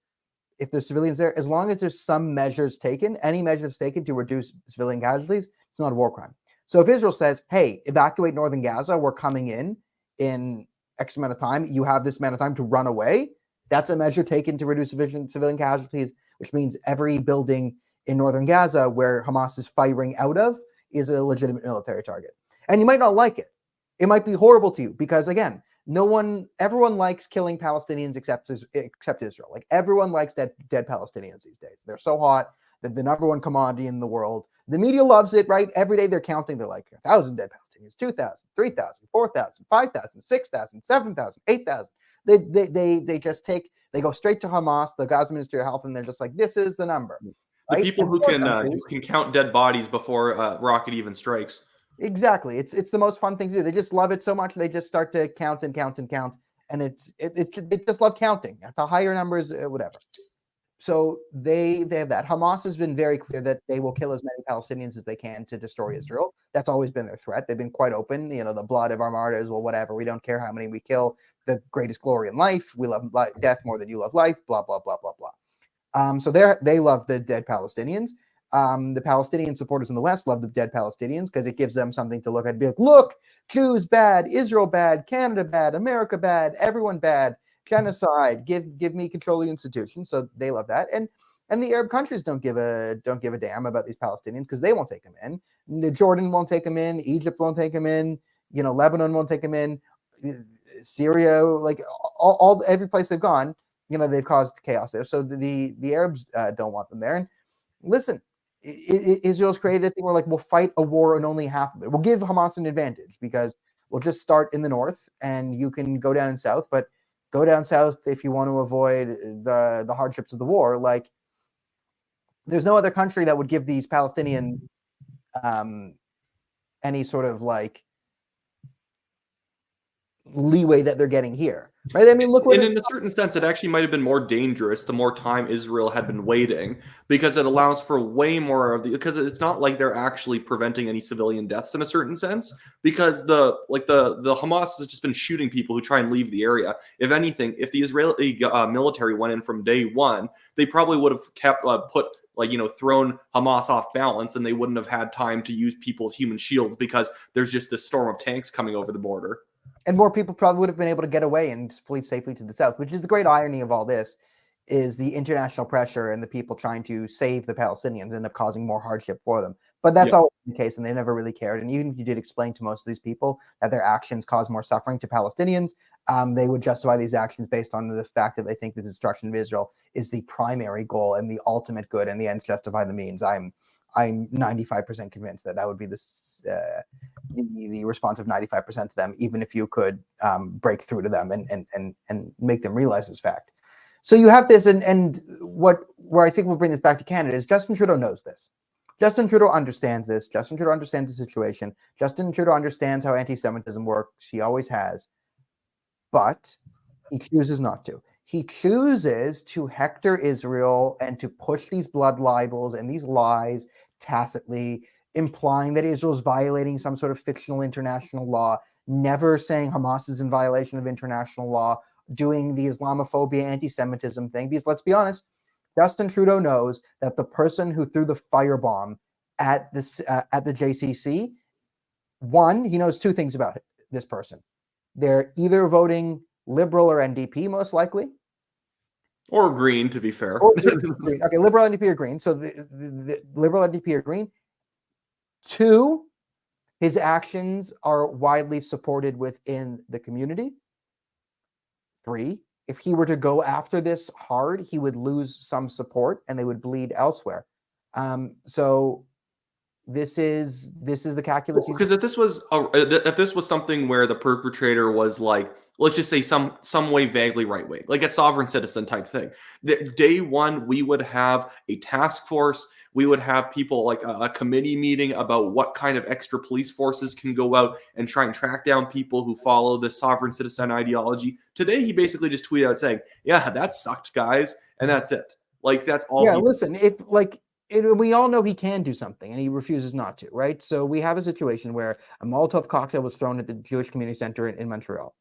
if there's civilians there, as long as there's some measures taken, any measures taken to reduce civilian casualties, it's not a war crime. So if Israel says, hey, evacuate northern Gaza, we're coming in X amount of time, you have this amount of time to run away, that's a measure taken to reduce civilian casualties, which means every building in northern Gaza where Hamas is firing out of is a legitimate military target. And you might not like it. It might be horrible to you because, again, everyone likes killing Palestinians except Israel. Like, everyone likes dead Palestinians these days. They're so hot. They're the number one commodity in the world. The media loves it, right? Every day they're counting. They're like 1,000 dead Palestinians, 2,000, 3,000, 4,000, 5,000, 6,000, 7,000, 8,000. They go straight to Hamas, the Gaza Ministry of Health, and they're just like, this is the number. The right? People who can count dead bodies before rocket even strikes. Exactly. It's the most fun thing to do. They just love it so much they just start to count and count and count, and they just love counting. At the higher numbers, whatever. So they have that. Hamas has been very clear that they will kill as many Palestinians as they can to destroy Israel. That's always been their threat. They've been quite open. You know, the blood of our martyrs, well, whatever. We don't care how many we kill. The greatest glory in life. We love death more than you love life. Blah blah blah blah blah. So they love the dead Palestinians. The Palestinian supporters in the West love the dead Palestinians because it gives them something to look at and be like, look, Jews bad, Israel bad, Canada bad, America bad, everyone bad, genocide, give me control of the institutions. So they love that. And the Arab countries don't give a damn about these Palestinians because they won't take them in. Jordan won't take them in, Egypt won't take them in, you know, Lebanon won't take them in, Syria, like every place they've gone, you know, they've caused chaos there. So the Arabs don't want them there. And listen, Israel's created a thing where, like, we'll fight a war in only half of it. We'll give Hamas an advantage because we'll just start in the north and you can go down in south, but go down south if you want to avoid the hardships of the war. Like, there's no other country that would give these Palestinian any sort of like leeway that they're getting here. right? I mean, look what And it's in a certain sense, it actually might have been more dangerous the more time Israel had been waiting, because it allows for way more of the, because it's not like they're actually preventing any civilian deaths in a certain sense, because the Hamas has just been shooting people who try and leave the area. If anything, if the Israeli military went in from day one, they probably would have kept thrown Hamas off balance, and they wouldn't have had time to use people's human shields, because there's just this storm of tanks coming over the border. and more people probably would have been able to get away and flee safely to the south, which is the great irony of all this, is the international pressure and the people trying to save the Palestinians end up causing more hardship for them. But that's always the case, and they never really cared. And even if you did explain to most of these people that their actions cause more suffering to Palestinians, they would justify these actions based on the fact that they think the destruction of Israel is the primary goal and the ultimate good, and the ends justify the means. I'm 95% convinced that would be the response of 95% of them, even if you could break through to them and make them realize this fact. So you have this, and where I think we'll bring this back to Canada is Justin Trudeau knows this. Justin Trudeau understands this. Justin Trudeau understands the situation. Justin Trudeau understands how anti-Semitism works. He always has. But he chooses not to. He chooses to hector Israel and to push these blood libels and these lies tacitly, implying that Israel is violating some sort of fictional international law, never saying Hamas is in violation of international law, doing the Islamophobia, anti-Semitism thing. Because let's be honest, Justin Trudeau knows that the person who threw the firebomb at the JCC, one, he knows two things about this person. They're either voting Liberal or NDP, most likely. Or Green, to be fair. Or Green. Okay, Liberal, NDP, or Green. So the Liberal, NDP, or Green. Two, his actions are widely supported within the community. Three, if he were to go after this hard, he would lose some support and they would bleed elsewhere. So this is the calculus. Because if this was something where the perpetrator was like, let's just say some way vaguely right wing, like a sovereign citizen type thing, that day one we would have a task force, we would have people like a committee meeting about what kind of extra police forces can go out and try and track down people who follow the sovereign citizen ideology. Today he basically just tweeted out saying, "Yeah, that sucked, guys," and that's it. Like that's all. Yeah, listen, we all know he can do something, and he refuses not to, right? So we have a situation where a Molotov cocktail was thrown at the Jewish Community Center in Montreal.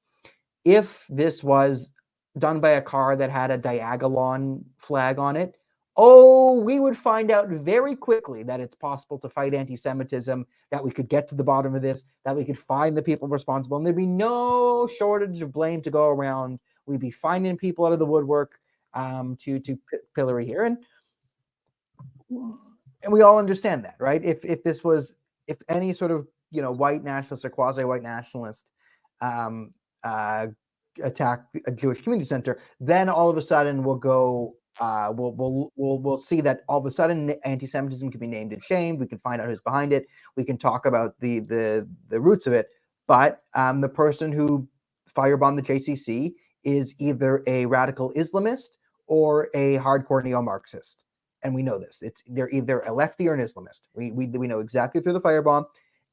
If this was done by a car that had a Diagolon flag on it, we would find out very quickly that it's possible to fight anti-Semitism, that we could get to the bottom of this, that we could find the people responsible, and there'd be no shortage of blame to go around. We'd be finding people out of the woodwork to pillory here. And we all understand that, right? If any sort of white nationalist or quasi-white nationalist attack a Jewish community center, then all of a sudden we'll go we'll see that all of a sudden anti-Semitism can be named and shamed. We can find out who's behind it. We can talk about the roots of it. But the person who firebombed the JCC is either a radical Islamist or a hardcore neo-Marxist. And we know this. They're either a lefty or an Islamist. We know exactly through the firebomb.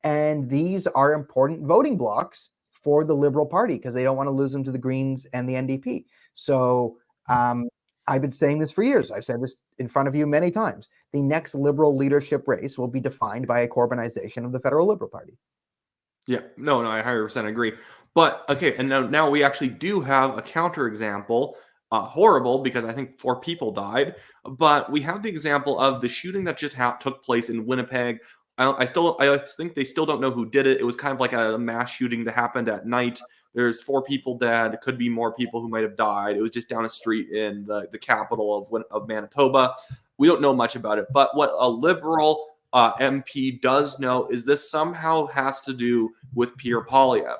And these are important voting blocks for the Liberal Party because they don't want to lose them to the Greens and the NDP. So I've been saying this for years. I've said this in front of you many times. The next Liberal leadership race will be defined by a Corbynization of the Federal Liberal Party. Yeah, no, I 100% agree. But okay, and now we actually do have a counterexample. Horrible because I think 4 people died, but we have the example of the shooting that just took place in Winnipeg. I think they still don't know who did it. It was kind of like a mass shooting that happened at night. There's 4 people dead. It could be more people who might have died. It was just down a street in the capital of Manitoba. We don't know much about it, but what a Liberal MP does know is this somehow has to do with Pierre Poilievre.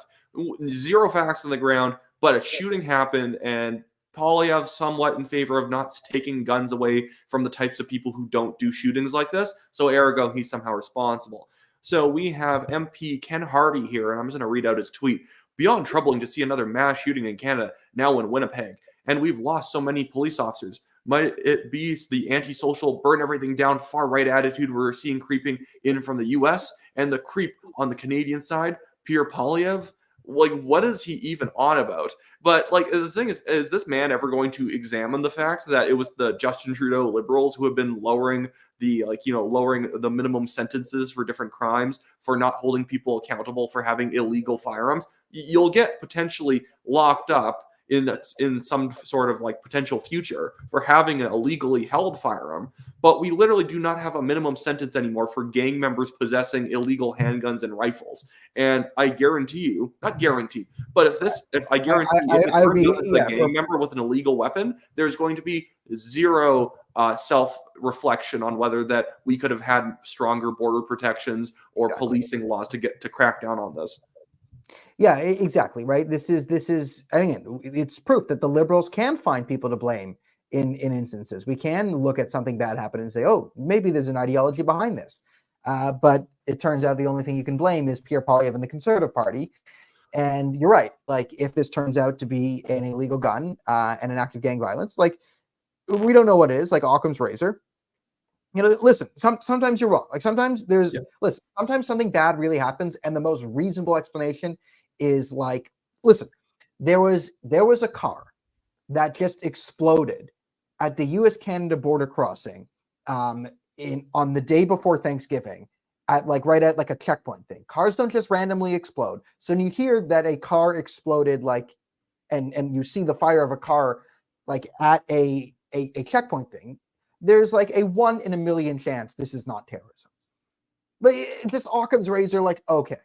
Zero facts on the ground, but a shooting happened, and Poilievre somewhat in favor of not taking guns away from the types of people who don't do shootings like this. So ergo, he's somehow responsible. So we have MP Ken Hardy here, and I'm just going to read out his tweet. Beyond troubling to see another mass shooting in Canada, now in Winnipeg, and we've lost so many police officers. Might it be the antisocial, burn everything down, far-right attitude we're seeing creeping in from the U.S. and the creep on the Canadian side, Pierre Poilievre? Like, what is he even on about? But like, the thing is this man ever going to examine the fact that it was the Justin Trudeau Liberals who have been lowering the lowering the minimum sentences for different crimes for not holding people accountable for having illegal firearms? You'll get potentially locked up in some sort of like potential future for having an illegally held firearm, but we literally do not have a minimum sentence anymore for gang members possessing illegal handguns and rifles. And I guarantee you, not guarantee, but if I guarantee if it turns out it's a gang member with an illegal weapon, there's going to be zero self-reflection on whether that we could have had stronger border protections or policing laws to crack down on this. Yeah, exactly, right. This is again, it's proof that the Liberals can find people to blame in instances. We can look at something bad happen and say, oh, maybe there's an ideology behind this. But it turns out the only thing you can blame is Pierre Poilievre and the Conservative Party. And you're right. Like, if this turns out to be an illegal gun and an act of gang violence, like, we don't know what it is, like Occam's razor. Listen, sometimes you're wrong. Like, sometimes listen, sometimes something bad really happens, and the most reasonable explanation is like, listen, there was a car that just exploded at the U.S.-Canada border crossing on the day before Thanksgiving, right at like a checkpoint thing. Cars don't just randomly explode. So when you hear that a car exploded, like, and you see the fire of a car like at a checkpoint thing, there's like a 1 in a million chance this is not terrorism. Like, just Occam's razor, like, okay.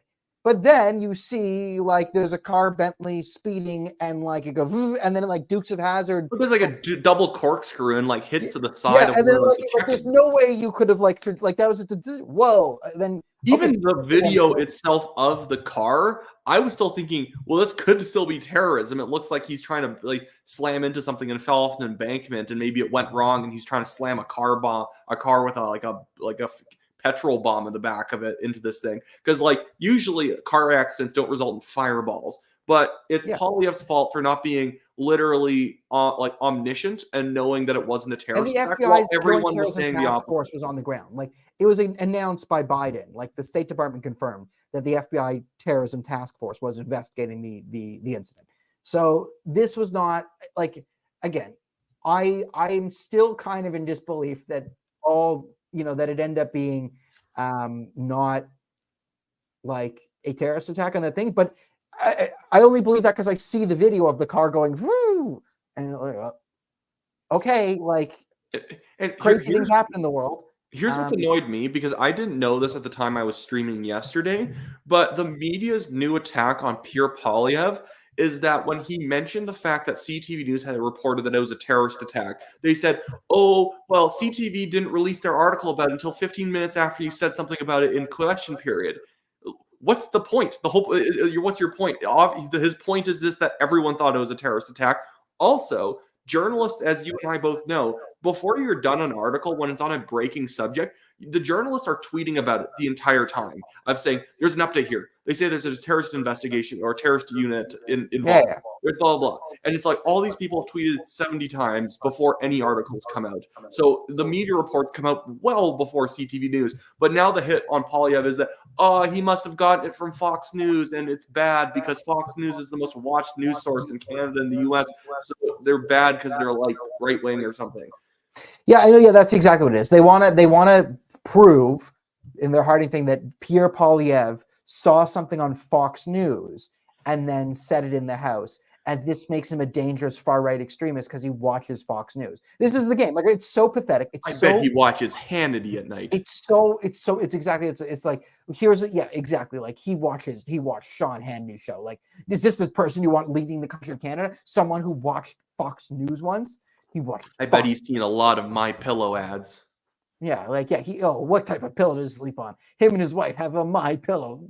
But then you see, like, there's a car Bentley speeding, and like it goes, and then like Dukes of Hazzard. There's like a double corkscrew and like hits to the side. Yeah, and then like there's no way you could have like that was whoa. And then even the video itself of the car, I was still thinking, well, this could still be terrorism. It looks like he's trying to like slam into something and fell off an embankment, and maybe it went wrong, and he's trying to slam a car with a petrol bomb in the back of it into this thing. Because like usually car accidents don't result in fireballs, but it's Poilievre's fault for not being literally like omniscient and knowing that it wasn't a terrorist attack. FBI's everyone was saying the opposite. Force was on the ground. Like, it was announced by Biden. Like, the State Department confirmed that the FBI terrorism task force was investigating the incident. So this was not like, again, I'm still kind of in disbelief that that it ended up being not like a terrorist attack on that thing. But I only believe that because I see the video of the car going whoo, and okay, like, and crazy things happen in the world. Here's what's annoyed me, because I didn't know this at the time I was streaming yesterday, but the media's new attack on Pierre Poilievre is that when he mentioned the fact that CTV News had reported that it was a terrorist attack, they said, oh, well, CTV didn't release their article about it until 15 minutes after you said something about it in question period. What's the point? What's your point? His point is this, that everyone thought it was a terrorist attack. Also, journalists, as you and I both know, before you're done an article, when it's on a breaking subject, the journalists are tweeting about it the entire time of saying, there's an update here. They say there's a terrorist investigation or a terrorist unit involved. Yeah. There's blah, blah, blah. And it's like all these people have tweeted 70 times before any articles come out. So the media reports come out well before CTV News. But now the hit on Poilievre is that, he must have gotten it from Fox News, and it's bad because Fox News is the most watched news source in Canada and the US. So they're bad because they're like right-wing or something. Yeah, I know. Yeah, that's exactly what it is. They want to prove in their harding thing that Pierre Poilievre saw something on Fox News and then said it in the House, and this makes him a dangerous far-right extremist because he watches Fox News. This is the game. Like, it's so pathetic. I bet he watches Hannity at night. It's like, exactly. Like, he watched Sean Hannity's show. Like, is this the person you want leading the country of Canada? Someone who watched Fox News once? I bet he's seen a lot of My Pillow ads. Yeah, like, what type of pillow does he sleep on? Him and his wife have a My Pillow.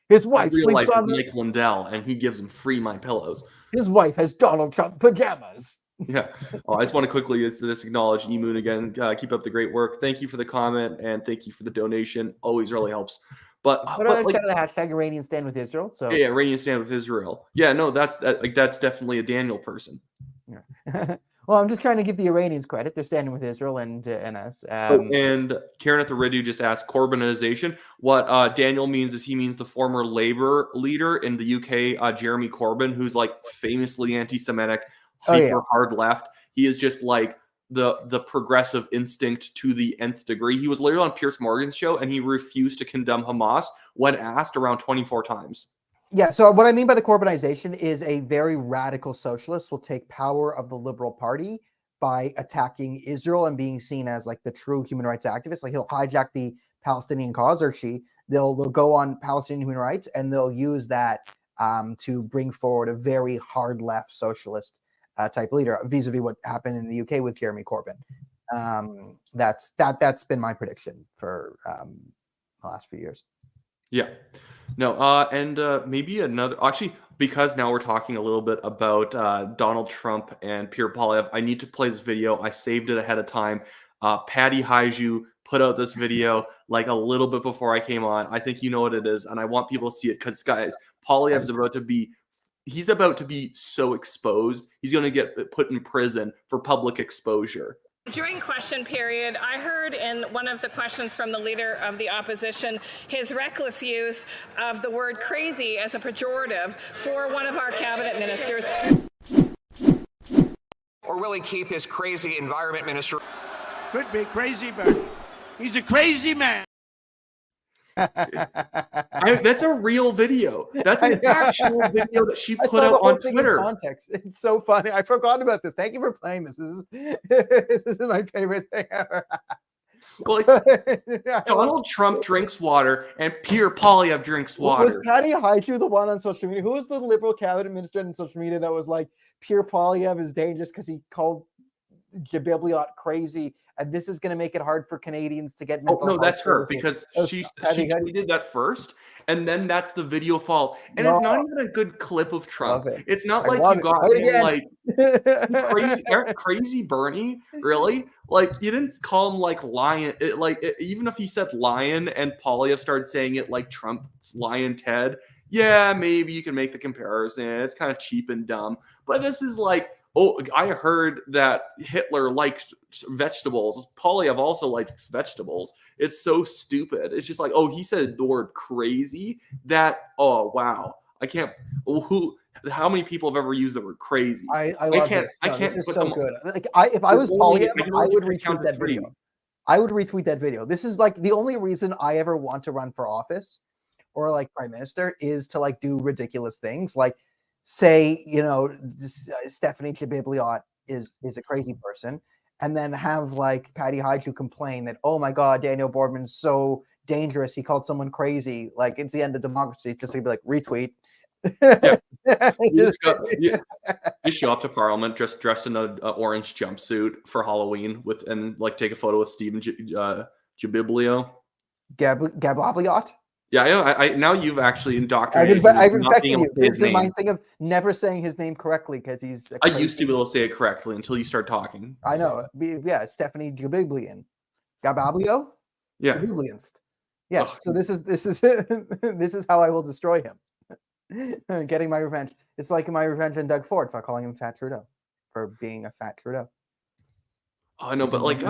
His wife sleeps on Mike Lindell, and he gives him free My Pillows. His wife has Donald Trump pajamas. Yeah. I just want to quickly just acknowledge Emoon again. Keep up the great work. Thank you for the comment, and thank you for the donation. Always really helps. But put out the hashtag Iranian stand with Israel. So yeah, Iranian stand with Israel. Yeah, no, that's definitely a Daniel person. Yeah. Well, I'm just trying to give the Iranians credit. They're standing with Israel and us. And Karen at the Radio just asked Corbynization. What Daniel means is he means the former Labour leader in the UK, Jeremy Corbyn, who's like famously anti-Semitic, hyper hard left. He is just like the progressive instinct to the nth degree. He was literally on Piers Morgan's show, and he refused to condemn Hamas when asked around 24 times. Yeah, so what I mean by the Corbynization is a very radical socialist will take power of the Liberal Party by attacking Israel and being seen as like the true human rights activist. Like he'll hijack the Palestinian cause, or they'll go on Palestinian human rights, and they'll use that to bring forward a very hard left socialist type leader, vis-a-vis what happened in the UK with Jeremy Corbyn. That's been my prediction for the last few years. Yeah. No, and maybe another, actually, because now we're talking a little bit about Donald Trump and Pierre Poilievre, I need to play this video. I saved it ahead of time. Patty Haiju put out this video like a little bit before I came on. I think you know what it is, and I want people to see it because, guys, Poilievre's he's about to be so exposed. He's going to get put in prison for public exposure. During question period, I heard in one of the questions from the leader of the opposition his reckless use of the word crazy as a pejorative for one of our cabinet ministers. Or will he keep his crazy environment minister? Could be crazy, but he's a crazy man. That's a real video. That's an actual video that she put out on Twitter. Context. It's so funny. I forgot about this. Thank you for playing this. This is my favorite thing ever. Well, Donald Trump drinks water and Pierre Poilievre drinks water. Was Patty Haiju the one on social media? Who was the Liberal cabinet minister on social media that was like, Pierre Poilievre is dangerous because he called Geopolitics crazy, and this is going to make it hard for Canadians to get mental health that's her, services. because she tweeted that first, and then that's the video fall, and it's not even a good clip of Trump. It's not like you got like crazy Bernie, really? Like, you didn't call him like lion. Even if he said lion and Poilievre started saying it like Trump's lion Ted, yeah, maybe you can make the comparison. It's kind of cheap and dumb, but this is like, oh, I heard that Hitler liked vegetables. Poilievre also likes vegetables. It's so stupid. It's just like, oh, he said the word crazy. Oh, wow. I can't. How many people have ever used the word crazy? I love this. No, this is so good. Like, if I was Poilievre, I would retweet that video. I would retweet that video. This is like the only reason I ever want to run for office or like prime minister is to like do ridiculous things. Like, say, Stephanie Geopolitics is a crazy person, and then have like Patty Haiju complain that, oh my God, Daniel Bordman's so dangerous. He called someone crazy. Like, it's the end of democracy. Just to be like, retweet. Yeah. You show up to Parliament dressed in an orange jumpsuit for Halloween and take a photo with Stephen Geopolitics. Gabliot. Yeah, I know. I now you've actually indoctrinated. I've infected you. It's my thing of never saying his name correctly because he's. I used to be able to say it correctly until you start talking. I know. Yeah, Stephanie Gabiblian. Gabablio? Yeah. Gabiblianst. Yeah. Ugh. So this is this is how I will destroy him. Getting my revenge. It's like my revenge on Doug Ford for calling him Fat Trudeau for being a fat Trudeau. Oh no, but like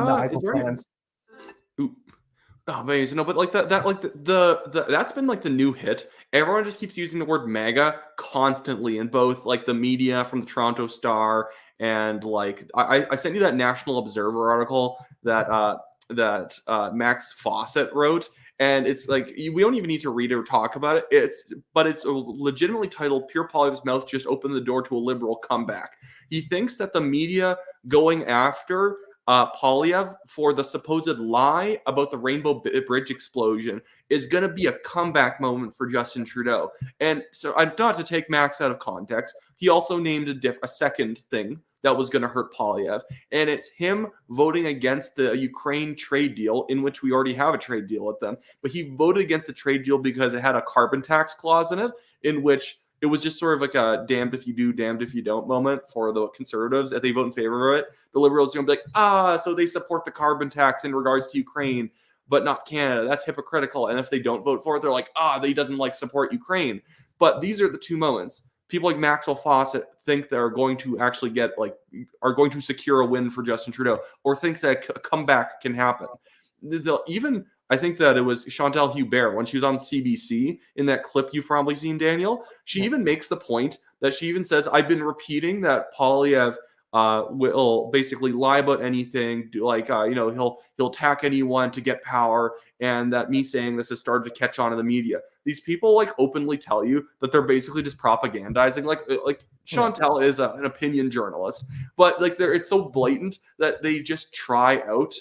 Oh, amazing. No, but like that's been like the new hit. Everyone just keeps using the word MAGA constantly in both like the media from the Toronto Star and like I sent you that National Observer article that Max Fawcett wrote, and it's like we don't even need to read it or talk about it. It's legitimately titled "Pierre Poilievre's mouth just opened the door to a liberal comeback." He thinks that the media going after Poilievre for the supposed lie about the Rainbow Bridge explosion is going to be a comeback moment for Justin Trudeau. And so, not to take Max out of context, he also named a second thing that was going to hurt Poilievre, and it's him voting against the Ukraine trade deal, in which we already have a trade deal with them. But he voted against the trade deal because it had a carbon tax clause in it, in which it was just sort of like a damned if you do, damned if you don't moment for the Conservatives. If they vote in favor of it, the Liberals are going to be like, so they support the carbon tax in regards to Ukraine, but not Canada. That's hypocritical. And if they don't vote for it, they're like, he doesn't support Ukraine. But these are the two moments. people like Maxwell Fawcett think they're going to actually are going to secure a win for Justin Trudeau, or think that a comeback can happen. Even I think that it was Chantal Hubert when she was on CBC in that clip you've probably seen, Daniel. She even makes the point that she even says, I've been repeating that Poilievre will basically lie about anything, he'll attack anyone to get power, and that me saying this has started to catch on in the media. These people like openly tell you that they're basically just propagandizing. Like Chantal is an opinion journalist, but like it's so blatant that they just try out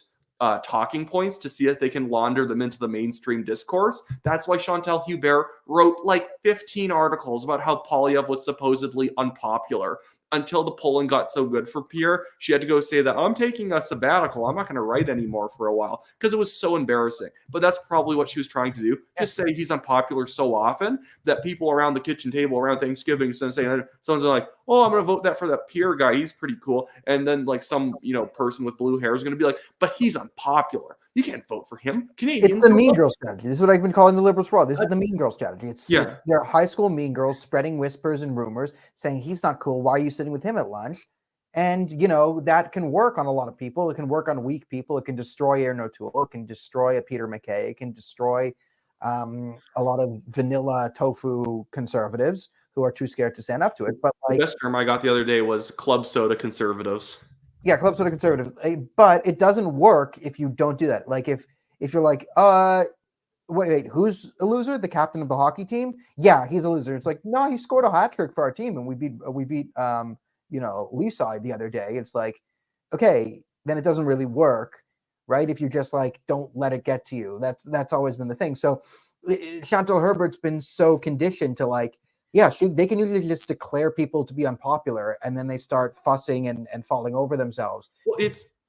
talking points to see if they can launder them into the mainstream discourse. That's why Chantal Hubert wrote like 15 articles about how Poilievre was supposedly unpopular, until the polling got so good for Pierre, she had to go say that I'm taking a sabbatical. I'm not going to write anymore for a while, because it was so embarrassing. But that's probably what she was trying to do. Just say he's unpopular so often that people around the kitchen table around Thanksgiving saying, someone's like, oh, I'm going to vote that for that Pierre guy. He's pretty cool. And then like some, person with blue hair is going to be like, but he's unpopular. You can't vote for him. Canadians. It's the mean girl strategy. This is what I've been calling the Liberals for. This is the mean girl strategy. It's their high school mean girls spreading whispers and rumors, saying he's not cool. Why are you sitting with him at lunch? And, that can work on a lot of people. It can work on weak people. It can destroy Erin O'Toole. It can destroy a Peter MacKay. It can destroy a lot of vanilla tofu conservatives who are too scared to stand up to it. But the best term I got the other day was club soda conservatives. Yeah, club soda conservative. But it doesn't work if you don't do that. Like if you're like, wait, who's a loser? The captain of the hockey team? Yeah, he's a loser. It's like, no, he scored a hat trick for our team, and we beat Leaside the other day. It's like, okay, then it doesn't really work, right? If you just like don't let it get to you. That's always been the thing. So Chantal Herbert's been so conditioned to like, they can usually just declare people to be unpopular, and then they start fussing and falling over themselves. Well,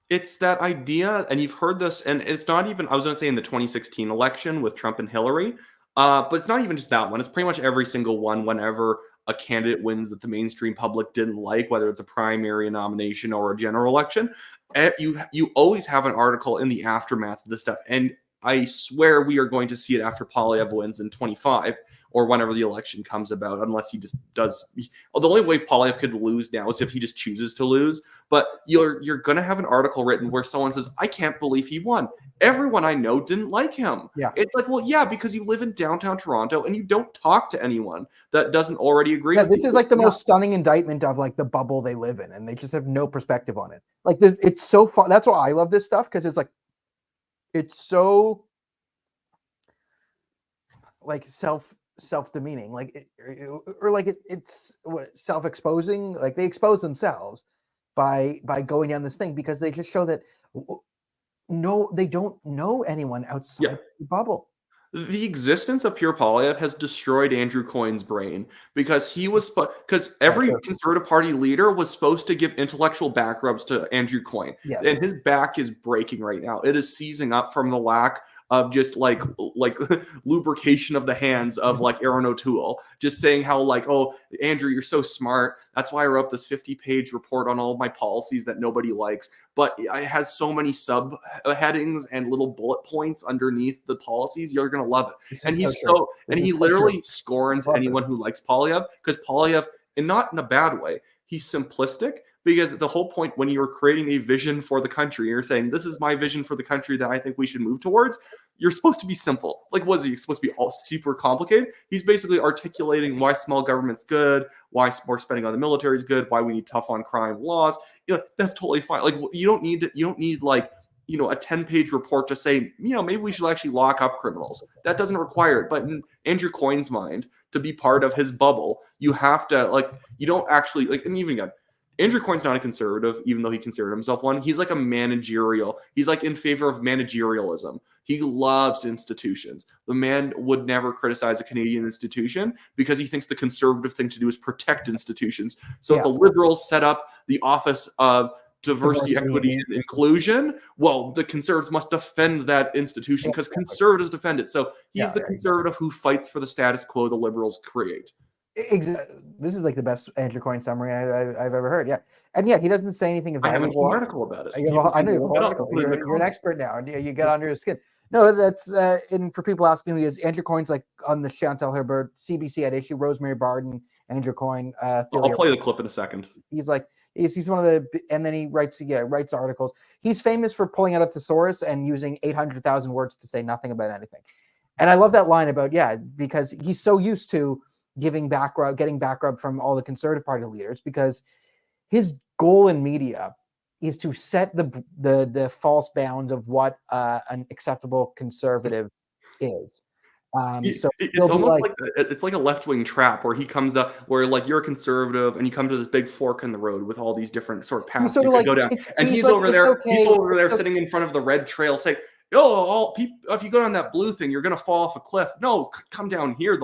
it's that idea, and you've heard this, and it's not even, I was going to say in the 2016 election with Trump and Hillary, but it's not even just that one. It's pretty much every single one whenever a candidate wins that the mainstream public didn't like, whether it's a primary, a nomination, or a general election. You always have an article in the aftermath of this stuff, and I swear we are going to see it after Poilievre wins in 25 or whenever the election comes about, unless he just does. The only way Poilievre could lose now is if he just chooses to lose. But you're going to have an article written where someone says, I can't believe he won. Everyone I know didn't like him. Yeah. It's like, well, yeah, because you live in downtown Toronto and you don't talk to anyone that doesn't already agree with you. This is like the most stunning indictment of like the bubble they live in, and they just have no perspective on it. Like it's so fun. That's why I love this stuff, because it's like, it's so like self-demeaning, like it's self-exposing. Like they expose themselves by going down this thing, because they just show that they don't know anyone outside the bubble. The existence of Pierre Poilievre has destroyed Andrew Coyne's brain, because every Conservative Party leader was supposed to give intellectual back rubs to Andrew Coyne. Yes. And his back is breaking right now. It is seizing up from the lack of just like lubrication of the hands of like Erin O'Toole, just saying how like, oh, Andrew, you're so smart. That's why I wrote this 50-page report on all of my policies that nobody likes. But it has so many subheadings and little bullet points underneath the policies. You're going to love it. And he literally scorns anyone who likes Poilievre, because Poilievre, and not in a bad way, he's simplistic. Because the whole point when you're creating a vision for the country, you're saying, this is my vision for the country that I think we should move towards. You're supposed to be simple. Like, what is he supposed to be all super complicated? He's basically articulating why small government's good, why more spending on the military is good, why we need tough on crime laws. That's totally fine. Like, you don't need like, a 10-page report to say, maybe we should actually lock up criminals. That doesn't require it. But in Andrew Coyne's mind, to be part of his bubble, you have to you don't actually and even again, Andrew Coyne's not a conservative, even though he considered himself one. He's like a managerial. He's like in favor of managerialism. He loves institutions. The man would never criticize a Canadian institution, because he thinks the conservative thing to do is protect institutions. So if the Liberals set up the Office of Diversity, Equity, and Inclusion, well, the Conservatives must defend that institution, because Conservatives defend it. So he's the conservative who fights for the status quo the Liberals create. Exactly. This is like the best Andrew Coyne summary I've ever heard. Yeah, and he doesn't say anything about it. I have an article about it. I know you have an article. You're an expert now, and you get under his skin. No, that's and for people asking me, is Andrew Coyne's like on the Chantal Herbert CBC had issue Rosemary Barden Andrew Coyne. I'll play the clip in a second. He's like, he's one of the, and then he writes articles. He's famous for pulling out a thesaurus and using 800,000 words to say nothing about anything. And I love that line about, because he's so used to getting background from all the Conservative Party leaders, because his goal in media is to set the false bounds of what an acceptable conservative is. So it's almost like it's like a left-wing trap where he comes up, where like you're a conservative and you come to this big fork in the road with all these different sort of paths you could go down, and he's over there sitting in front of the red trail saying, "Oh, if you go down that blue thing, you're going to fall off a cliff. No, come down here,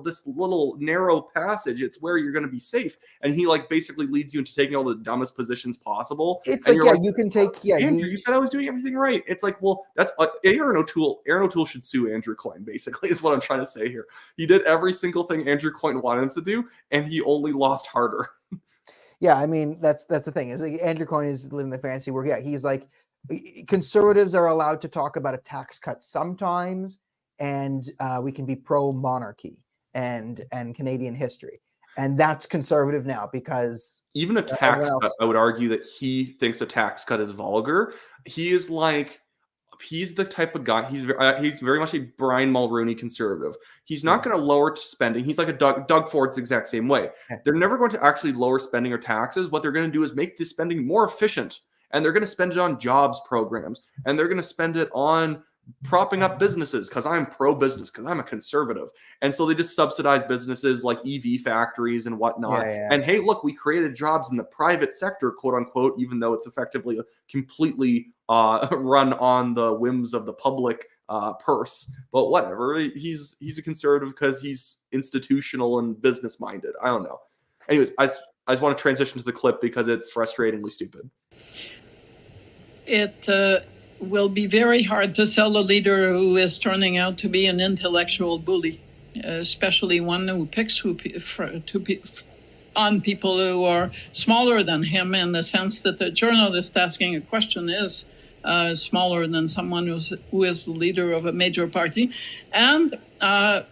this little narrow passage. It's where you're going to be safe." And he like basically leads you into taking all the dumbest positions possible. It's and like, you can take, Andrew, you said I was doing everything right. It's like, well, that's Aaron O'Toole should sue Andrew Coyne, basically, is what I'm trying to say here. He did every single thing Andrew Coyne wanted him to do, and he only lost harder. Yeah, I mean, that's the thing. Is like Andrew Coyne is living the fantasy world. Yeah, he's like, conservatives are allowed to talk about a tax cut sometimes, and we can be pro-monarchy and Canadian history, and that's conservative now, because even a tax cut, I would argue that he thinks a tax cut is vulgar. He's the type of guy. He's very much a Brian Mulroney conservative. He's not going to lower spending. He's like a Doug Ford's the exact same way. They're never going to actually lower spending or taxes. What they're going to do is make the spending more efficient. And they're going to spend it on jobs programs, and they're going to spend it on propping up businesses, because I'm pro-business, because I'm a conservative. And so they just subsidize businesses like EV factories and whatnot. And hey, look, we created jobs in the private sector, quote unquote, even though it's effectively completely run on the whims of the public purse. But whatever, he's a conservative because he's institutional and business minded. I don't know. Anyways, I just want to transition to the clip because it's frustratingly stupid. It will be very hard to sell a leader who is turning out to be an intellectual bully, especially one who picks on people who are smaller than him, in the sense that the journalist asking a question is smaller than someone who is the leader of a major party. And I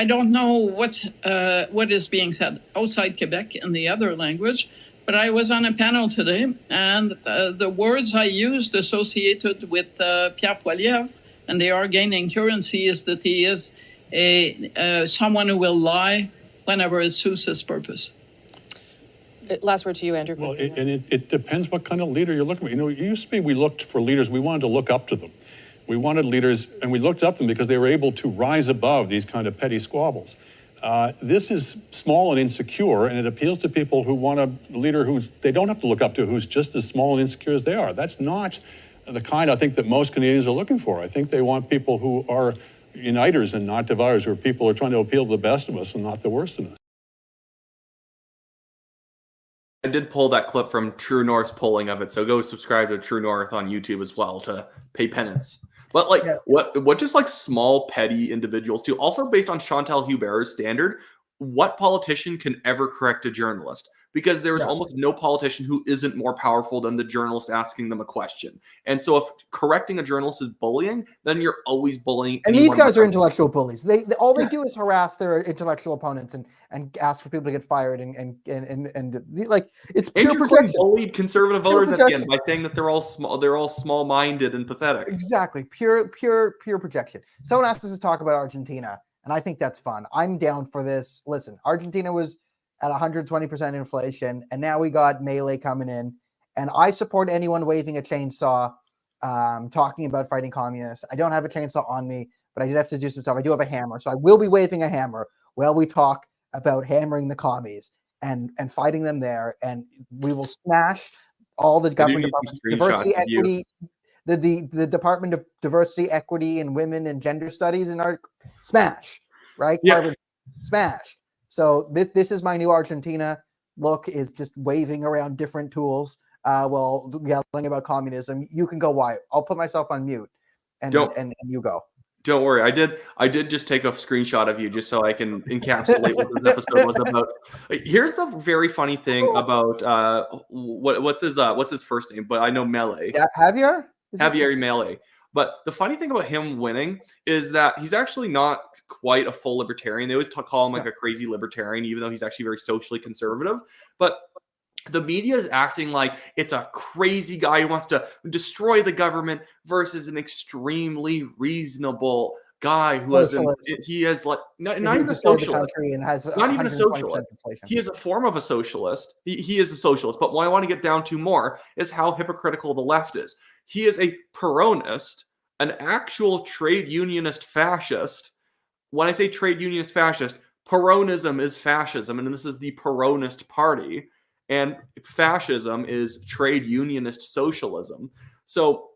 don't know what is being said outside Quebec in the other language, but I was on a panel today, and the words I used associated with Pierre Poilievre, and they are gaining currency, is that he is someone who will lie whenever it suits his purpose. Last word to you, Andrew. Well, it depends what kind of leader you're looking for. You know, it used to be we looked for leaders, we wanted to look up to them. We wanted leaders, and we looked up to them because they were able to rise above these kind of petty squabbles. This is small and insecure, and it appeals to people who want a leader they don't have to look up to, who's just as small and insecure as they are. That's not the kind, I think, that most Canadians are looking for. I think they want people who are uniters and not dividers, who are people who are trying to appeal to the best of us and not the worst of us. I did pull that clip from True North's polling of it, so go subscribe to True North on YouTube as well to pay penance. But like, what just like small petty individuals do, also based on Chantal Hubert's standard, what politician can ever correct a journalist? Because there is almost no politician who isn't more powerful than the journalist asking them a question. And so if correcting a journalist is bullying, then you're always bullying. And these guys are intellectual bullies. They all they do is harass their intellectual opponents and ask for people to get fired and like, it's pure projection. Bullied conservative voters at the end by saying that they're all small-minded and pathetic. Exactly. Pure projection. Someone asked us to talk about Argentina, and I think that's fun. I'm down for this. Listen, Argentina was at 120% inflation, and now we got Melee coming in, and I support anyone waving a chainsaw, talking about fighting communists. I don't have a chainsaw on me, but I did have to do some stuff. I do have a hammer, so I will be waving a hammer while we talk about hammering the commies and fighting them there, and we will smash all the government diversity, equity, the Department of Diversity, Equity, and Women and Gender Studies in our smash, right? Yeah. Smash. So this is my new Argentina look, is just waving around different tools while yelling about communism. You can go Wyatt. I'll put myself on mute and you go. Don't worry. I did just take a screenshot of you just so I can encapsulate what this episode was about. Here's the very funny thing about what's his first name, but I know Melee. Yeah, Javier Melee. But the funny thing about him winning is that he's actually not quite a full libertarian. They always call him like a crazy libertarian, even though he's actually very socially conservative. But the media is acting like it's a crazy guy who wants to destroy the government versus an extremely reasonable guy who is like not even a socialist, and has not even a socialist. inflation. He is a form of a socialist. He is a socialist. But what I want to get down to more is how hypocritical the left is. He is a Peronist, an actual trade unionist fascist. When I say trade unionist fascist, Peronism is fascism, and this is the Peronist party. And fascism is trade unionist socialism. So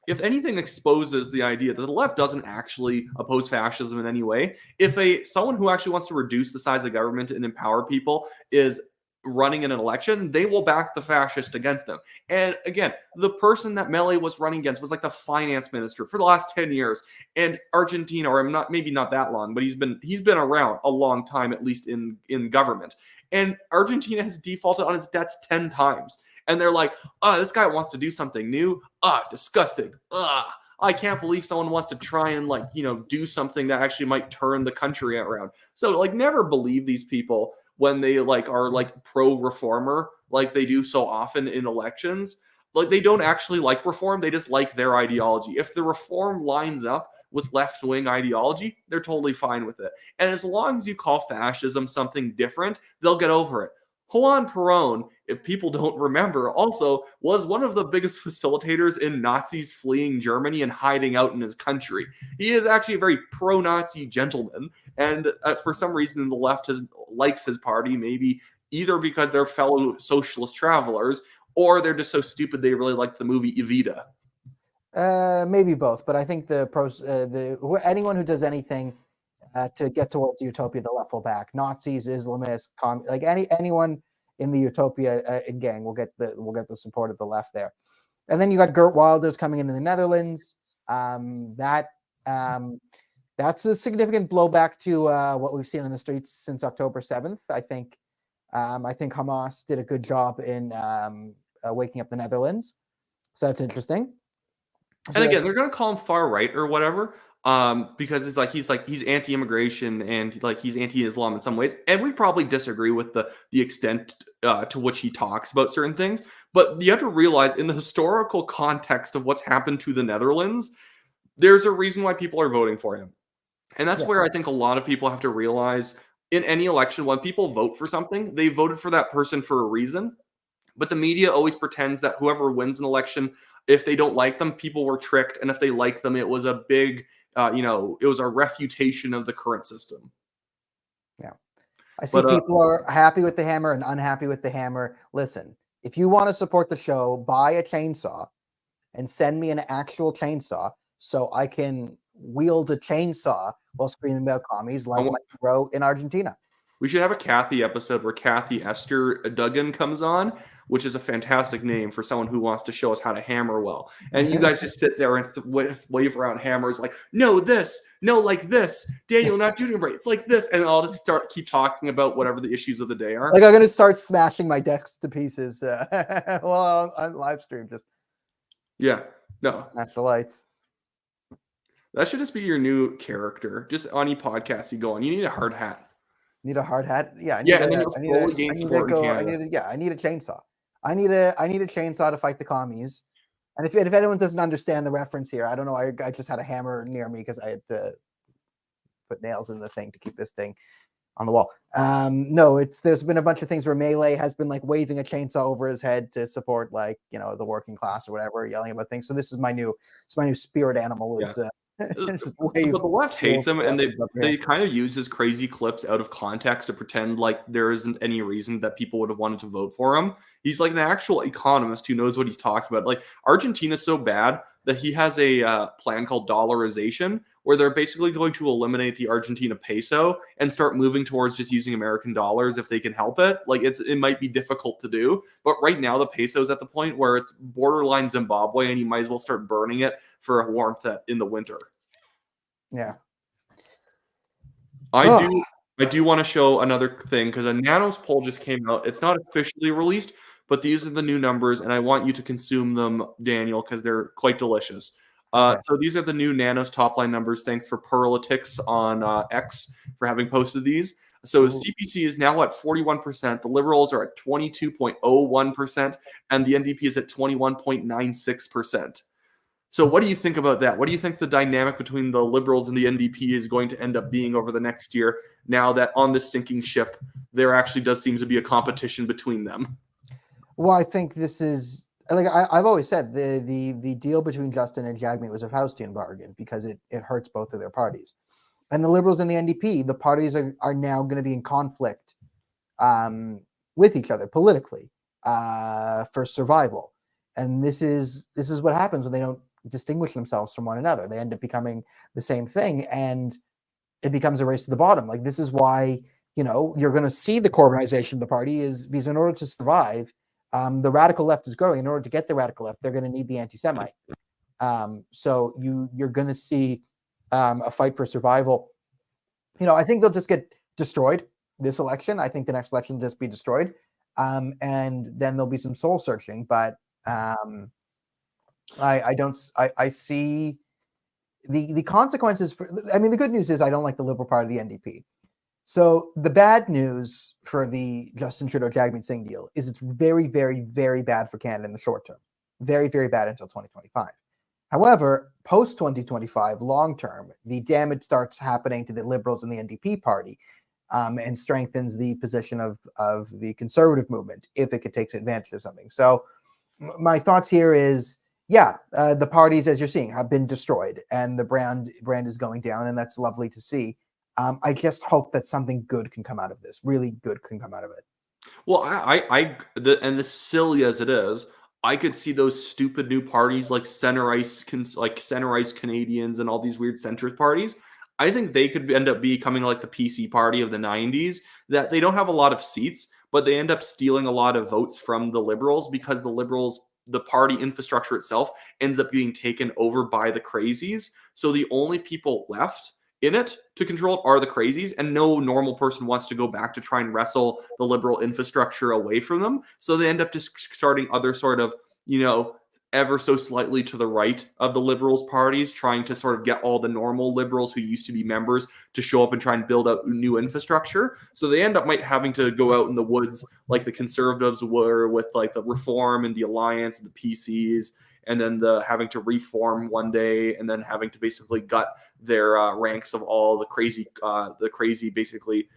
if anything exposes the idea that the left doesn't actually oppose fascism in any way, if someone who actually wants to reduce the size of government and empower people is running in an election, they will back the fascist against them. And again, the person that Milei was running against was like the finance minister for the last 10 years. And Argentina, or maybe not that long, but he's been around a long time, at least in government. And Argentina has defaulted on its debts 10 times. And they're like, this guy wants to do something new. Disgusting. I can't believe someone wants to try and do something that actually might turn the country around. So never believe these people when they are pro-reformer like they do so often in elections. They don't actually like reform. They just like their ideology. If the reform lines up with left-wing ideology, they're totally fine with it. And as long as you call fascism something different, they'll get over it. Juan Perón, if people don't remember, also was one of the biggest facilitators in Nazis fleeing Germany and hiding out in his country. He is actually a very pro-Nazi gentleman, and for some reason the left likes his party, maybe either because they're fellow socialist travelers, or they're just so stupid they really like the movie Evita. Maybe both, but I think anyone who does anything to get towards utopia, the left will back. Nazis, Islamists, anyone in the utopia gang will get the support of the left there. And then you got Geert Wilders coming into the Netherlands. That's a significant blowback to what we've seen in the streets since October 7th. I think Hamas did a good job in waking up the Netherlands. So that's interesting. And again, they're going to call him far right or whatever, because he's anti-immigration and he's anti-Islam in some ways, and we probably disagree with the extent to which he talks about certain things. But you have to realize, in the historical context of what's happened to the Netherlands, there's a reason why people are voting for him, and that's where I think a lot of people have to realize in any election, when people vote for something, they voted for that person for a reason. But the media always pretends that whoever wins an election, if they don't like them, people were tricked. And if they like them, it was a big, it was a refutation of the current system. Yeah. I see people are happy with the hammer and unhappy with the hammer. Listen, if you want to support the show, buy a chainsaw and send me an actual chainsaw so I can wield a chainsaw while screaming about commies like my hero in Argentina. We should have a Kathy episode where Kathy Esther Duggan comes on, which is a fantastic name for someone who wants to show us how to hammer well. And you guys just sit there and wave around hammers like, no, this, no, like this. Daniel, not doing it right. It's like this. And I'll just keep talking about whatever the issues of the day are. I'm going to start smashing my decks to pieces on live stream. Just smash the lights. That should just be your new character. Just on any podcast you go on, you need a hard hat. Need a hard hat? Yeah. I need a chainsaw. I need a chainsaw to fight the commies. And if anyone doesn't understand the reference here, I don't know. I just had a hammer near me because I had to put nails in the thing to keep this thing on the wall. No, there's been a bunch of things where Melee has been waving a chainsaw over his head to support the working class or whatever, yelling about things. So this is my new spirit animal. The left hates him, and they kind of use his crazy clips out of context to pretend like there isn't any reason that people would have wanted to vote for him. He's like an actual economist who knows what he's talking about. Like, Argentina's so bad that he has a plan called dollarization, where they're basically going to eliminate the Argentina peso and start moving towards just using American dollars if they can help it. It might be difficult to do, but right now the peso's at the point where it's borderline Zimbabwe, and you might as well start burning it for a warmth in the winter. Yeah. I do want to show another thing, because a Nanos poll just came out. It's not officially released, but these are the new numbers, and I want you to consume them, Daniel, because they're quite delicious. Okay. So these are the new Nanos top line numbers. Thanks for Politics on X for having posted these. So Ooh. CPC is now at 41%. The Liberals are at 22.01%, and the NDP is at 21.96%. So what do you think about that? What do you think the dynamic between the Liberals and the NDP is going to end up being over the next year, now that on this sinking ship, there actually does seem to be a competition between them? Well, I think this is like I've always said the deal between Justin and Jagmeet was a Faustian bargain because it hurts both of their parties. And the Liberals and the NDP, the parties are now going to be in conflict with each other politically for survival. And this is what happens when they don't distinguish themselves from one another. They end up becoming the same thing, and it becomes a race to the bottom. Like, this is why, you're going to see the Corbynization of the party is because in order to survive, the radical left is growing. In order to get the radical left, they're going to need the anti-Semite. So you're going to see a fight for survival. I think they'll just get destroyed this election. I think the next election will just be destroyed. And then there'll be some soul searching. But I see the consequences the good news is I don't like the Liberal Party of the NDP. So the bad news for the Justin Trudeau Jagmeet Singh deal is it's very, very, very bad for Canada in the short term. Very, very bad until 2025. However, post 2025, long term, the damage starts happening to the Liberals and the NDP party, and strengthens the position of the Conservative movement if it takes advantage of something. So my thoughts here is, the parties, as you're seeing, have been destroyed, and the brand is going down, and that's lovely to see. I just hope that something good can come out of this. Really good can come out of it. Well, and as silly as it is, I could see those stupid new parties like centrist Canadians and all these weird centrist parties. I think they could end up becoming like the PC party of the 90s, that they don't have a lot of seats, but they end up stealing a lot of votes from the Liberals because the Liberals, the party infrastructure itself, ends up being taken over by the crazies. So the only people left in it to control it are the crazies, and no normal person wants to go back to try and wrestle the Liberal infrastructure away from them. So they end up just starting other sort of, ever so slightly to the right of the Liberals parties, trying to sort of get all the normal Liberals who used to be members to show up and try and build out new infrastructure. So they end up having to go out in the woods like the Conservatives were with like the Reform and the Alliance and the PCs, and then having to reform one day, and then having to basically gut their ranks of all the crazy basically.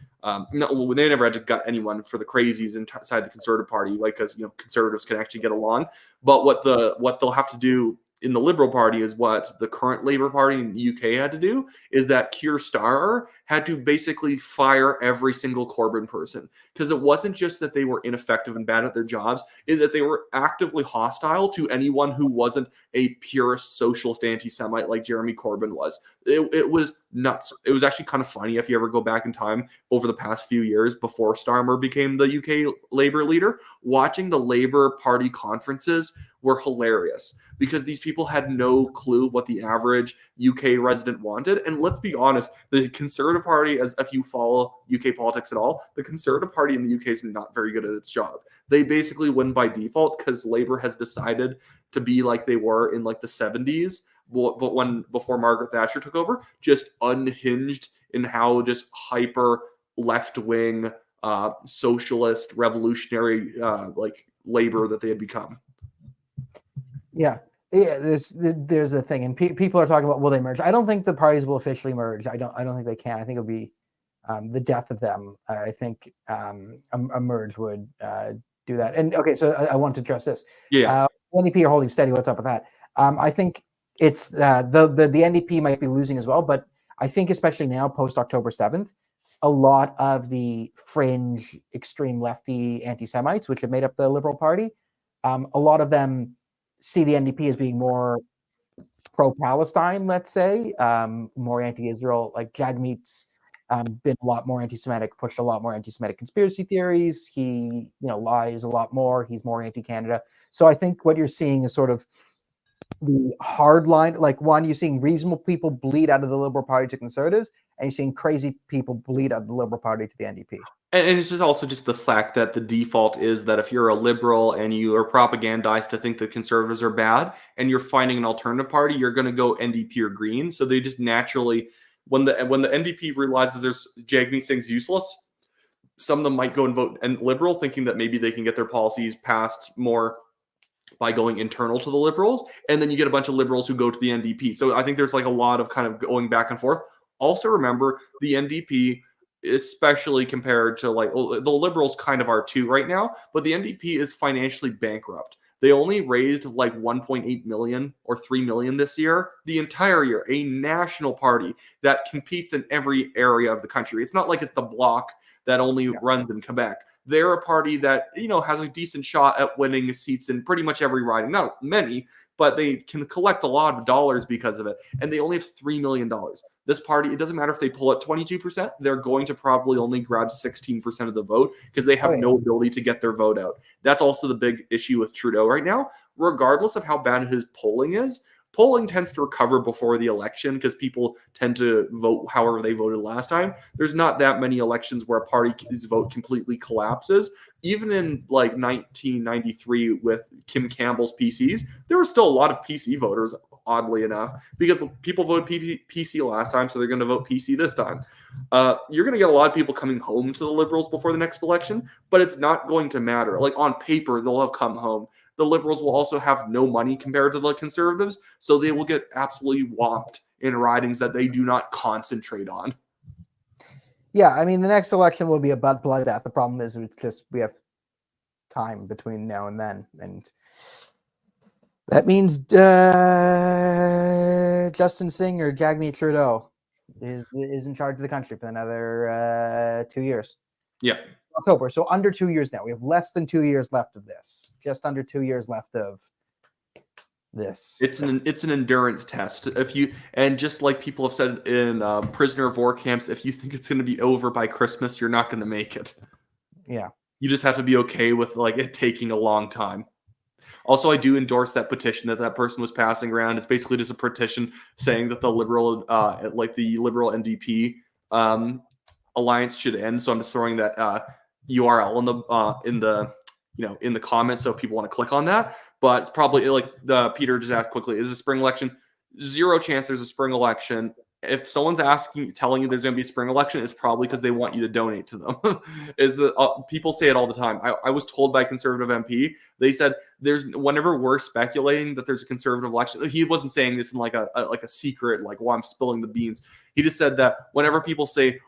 No, they never had to gut anyone for the crazies inside the Conservative Party, because Conservatives can actually get along. But what they'll have to do in the Liberal Party is what the current Labour Party in the UK had to do, is that Keir Starmer had to basically fire every single Corbyn person, because it wasn't just that they were ineffective and bad at their jobs, is that they were actively hostile to anyone who wasn't a pure socialist anti-Semite like Jeremy Corbyn was. It was nuts. It was actually kind of funny if you ever go back in time over the past few years before Starmer became the UK Labour leader. Watching the Labour Party conferences were hilarious, because these people had no clue what the average UK resident wanted. And let's be honest, the Conservative Party, as if you follow UK politics at all, the Conservative Party in the UK is not very good at its job. They basically win by default because Labour has decided to be like they were in like the 70s, but before Margaret Thatcher took over, just unhinged in how just hyper left-wing, socialist, revolutionary, Labour that they had become. Yeah, there's the thing, and people are talking about, will they merge? I don't think the parties will officially merge. I don't think they can. I think it'll be the death of them. I think a merge would do that. And okay, so I want to address this. Yeah. NDP are holding steady. What's up with that? I think it's the NDP might be losing as well, but I think especially now post October 7th, a lot of the fringe, extreme lefty anti-Semites, which have made up the Liberal Party, a lot of them see the NDP as being more pro-Palestine, let's say, more anti-Israel. Like Jagmeet's been a lot more anti-Semitic, pushed a lot more anti-Semitic conspiracy theories. He, lies a lot more. He's more anti-Canada. So I think what you're seeing is sort of the hard line, like one, you're seeing reasonable people bleed out of the Liberal Party to Conservatives, and you're seeing crazy people bleed out of the Liberal Party to the NDP. And it's just also just the fact that the default is that if you're a liberal and you are propagandized to think that conservatives are bad and you're finding an alternative party, you're going to go NDP or Green. So they just naturally, when the NDP realizes there's Jagmeet Singh's useless, some of them might go and vote and Liberal, thinking that maybe they can get their policies passed more by going internal to the Liberals. And then you get a bunch of Liberals who go to the NDP. So I think there's like a lot of kind of going back and forth. Also remember the NDP, especially compared to like the Liberals kind of are too right now, but the NDP is financially bankrupt. They only raised like 1.8 million or 3 million this year, the entire year, a national party that competes in every area of the country. It's not like it's the Bloc that only runs in Quebec. They're a party that, you know, has a decent shot at winning seats in pretty much every riding. Not many, but they can collect a lot of dollars because of it. And they only have $3 million. This party, it doesn't matter if they pull at 22%, they're going to probably only grab 16% of the vote because they have no ability to get their vote out. That's also the big issue with Trudeau right now. Regardless of how bad his polling is, polling tends to recover before the election because people tend to vote however they voted last time. There's not that many elections where a party's vote completely collapses. Even in like 1993 with Kim Campbell's PCs, there were still a lot of PC voters, oddly enough, because people voted PC last time, so they're going to vote PC this time. You're going to get a lot of people coming home to the Liberals before the next election, but it's not going to matter. Like on paper, they'll have come home. The Liberals will also have no money compared to the Conservatives, so they will get absolutely whopped in ridings that they do not concentrate on. Yeah, I mean, the next election will be a bloodbath. The problem is we have time between now and then, and that means Justin Singh or Jagmeet Trudeau is in charge of the country for another 2 years. Yeah. October. So under 2 years now. We have less than 2 years left of this. Just under 2 years left of this. It's an endurance test. And just like people have said in prisoner of war camps, if you think it's going to be over by Christmas, you're not going to make it. Yeah. You just have to be okay with like it taking a long time. Also, I do endorse that petition that person was passing around. It's basically just a petition saying that the liberal NDP alliance should end. So I'm just throwing that URL in the comments, so if people want to click on that. But it's probably like Peter just asked quickly: is a spring election? 0 chance there's a spring election. If someone's telling you there's going to be a spring election, it's probably because they want you to donate to them. People say it all the time. I was told by a Conservative MP, they said whenever we're speculating that there's a Conservative election, he wasn't saying this in like a secret, like, well, I'm spilling the beans. He just said that whenever people say,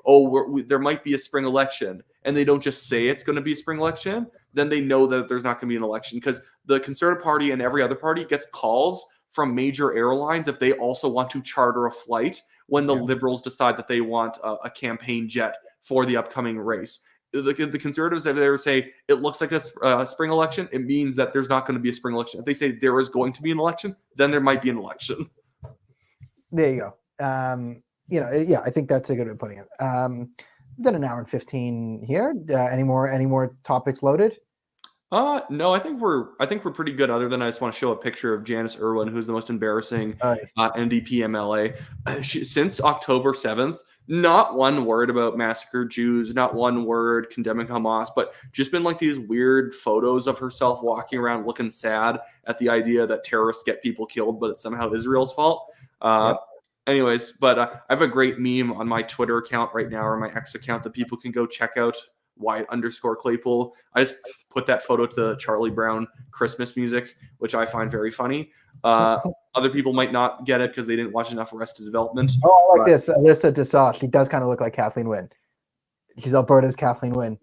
there might be a spring election, and they don't just say it's going to be a spring election, then they know that there's not going to be an election, because the Conservative Party and every other party gets calls from major airlines if they also want to charter a flight when the Liberals decide that they want a campaign jet for the upcoming race. The Conservatives, if they say it looks like a spring election, it means that there's not going to be a spring election. If they say there is going to be an election, then there might be an election. There you go. I think that's a good way of putting it. We've got an hour and 15 here. Any more topics loaded? No, I think we're pretty good. Other than I just want to show a picture of Janice Irwin, who's the most embarrassing NDP MLA since October 7th. Not one word about massacred Jews, not one word condemning Hamas, but just been like these weird photos of herself walking around looking sad at the idea that terrorists get people killed, but it's somehow Israel's fault. Anyways, but I have a great meme on my Twitter account right now, or my X account, that people can go check out. Wyatt_Claypool. I just put that photo to Charlie Brown Christmas music, which I find very funny. Other people might not get it because they didn't watch enough Arrested Development. Oh, I like this. Alyssa Desau. She does kind of look like Kathleen Wynne. She's Alberta's Kathleen Wynne.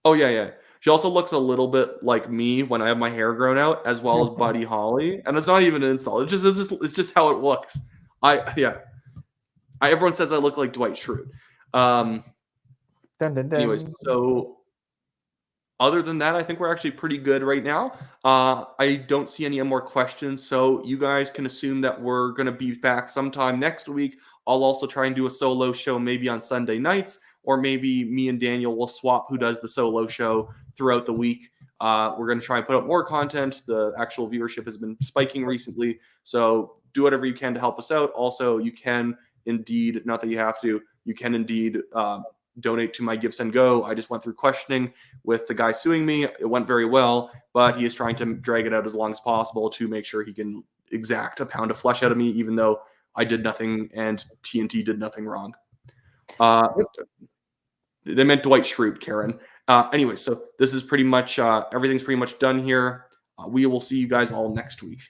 Oh, yeah. She also looks a little bit like me when I have my hair grown out, as well as Buddy Holly. And it's not even an insult. It's just how it looks. Everyone says I look like Dwight Schrute. Anyways, so other than that, I think we're actually pretty good right now. I don't see any more questions, so you guys can assume that we're going to be back sometime next week. I'll also try and do a solo show maybe on Sunday nights, or maybe me and Daniel will swap who does the solo show throughout the week. We're going to try and put up more content. The actual viewership has been spiking recently. So do whatever you can to help us out. Also, you can indeed, not that you have to, you can indeed donate to my Give, Send, Go. I just went through questioning with the guy suing me. It went very well, but he is trying to drag it out as long as possible to make sure he can exact a pound of flesh out of me, even though I did nothing and TNT did nothing wrong. They meant Dwight Schrute, Karen. Anyway, so this is pretty much, everything's pretty much done here. We will see you guys all next week.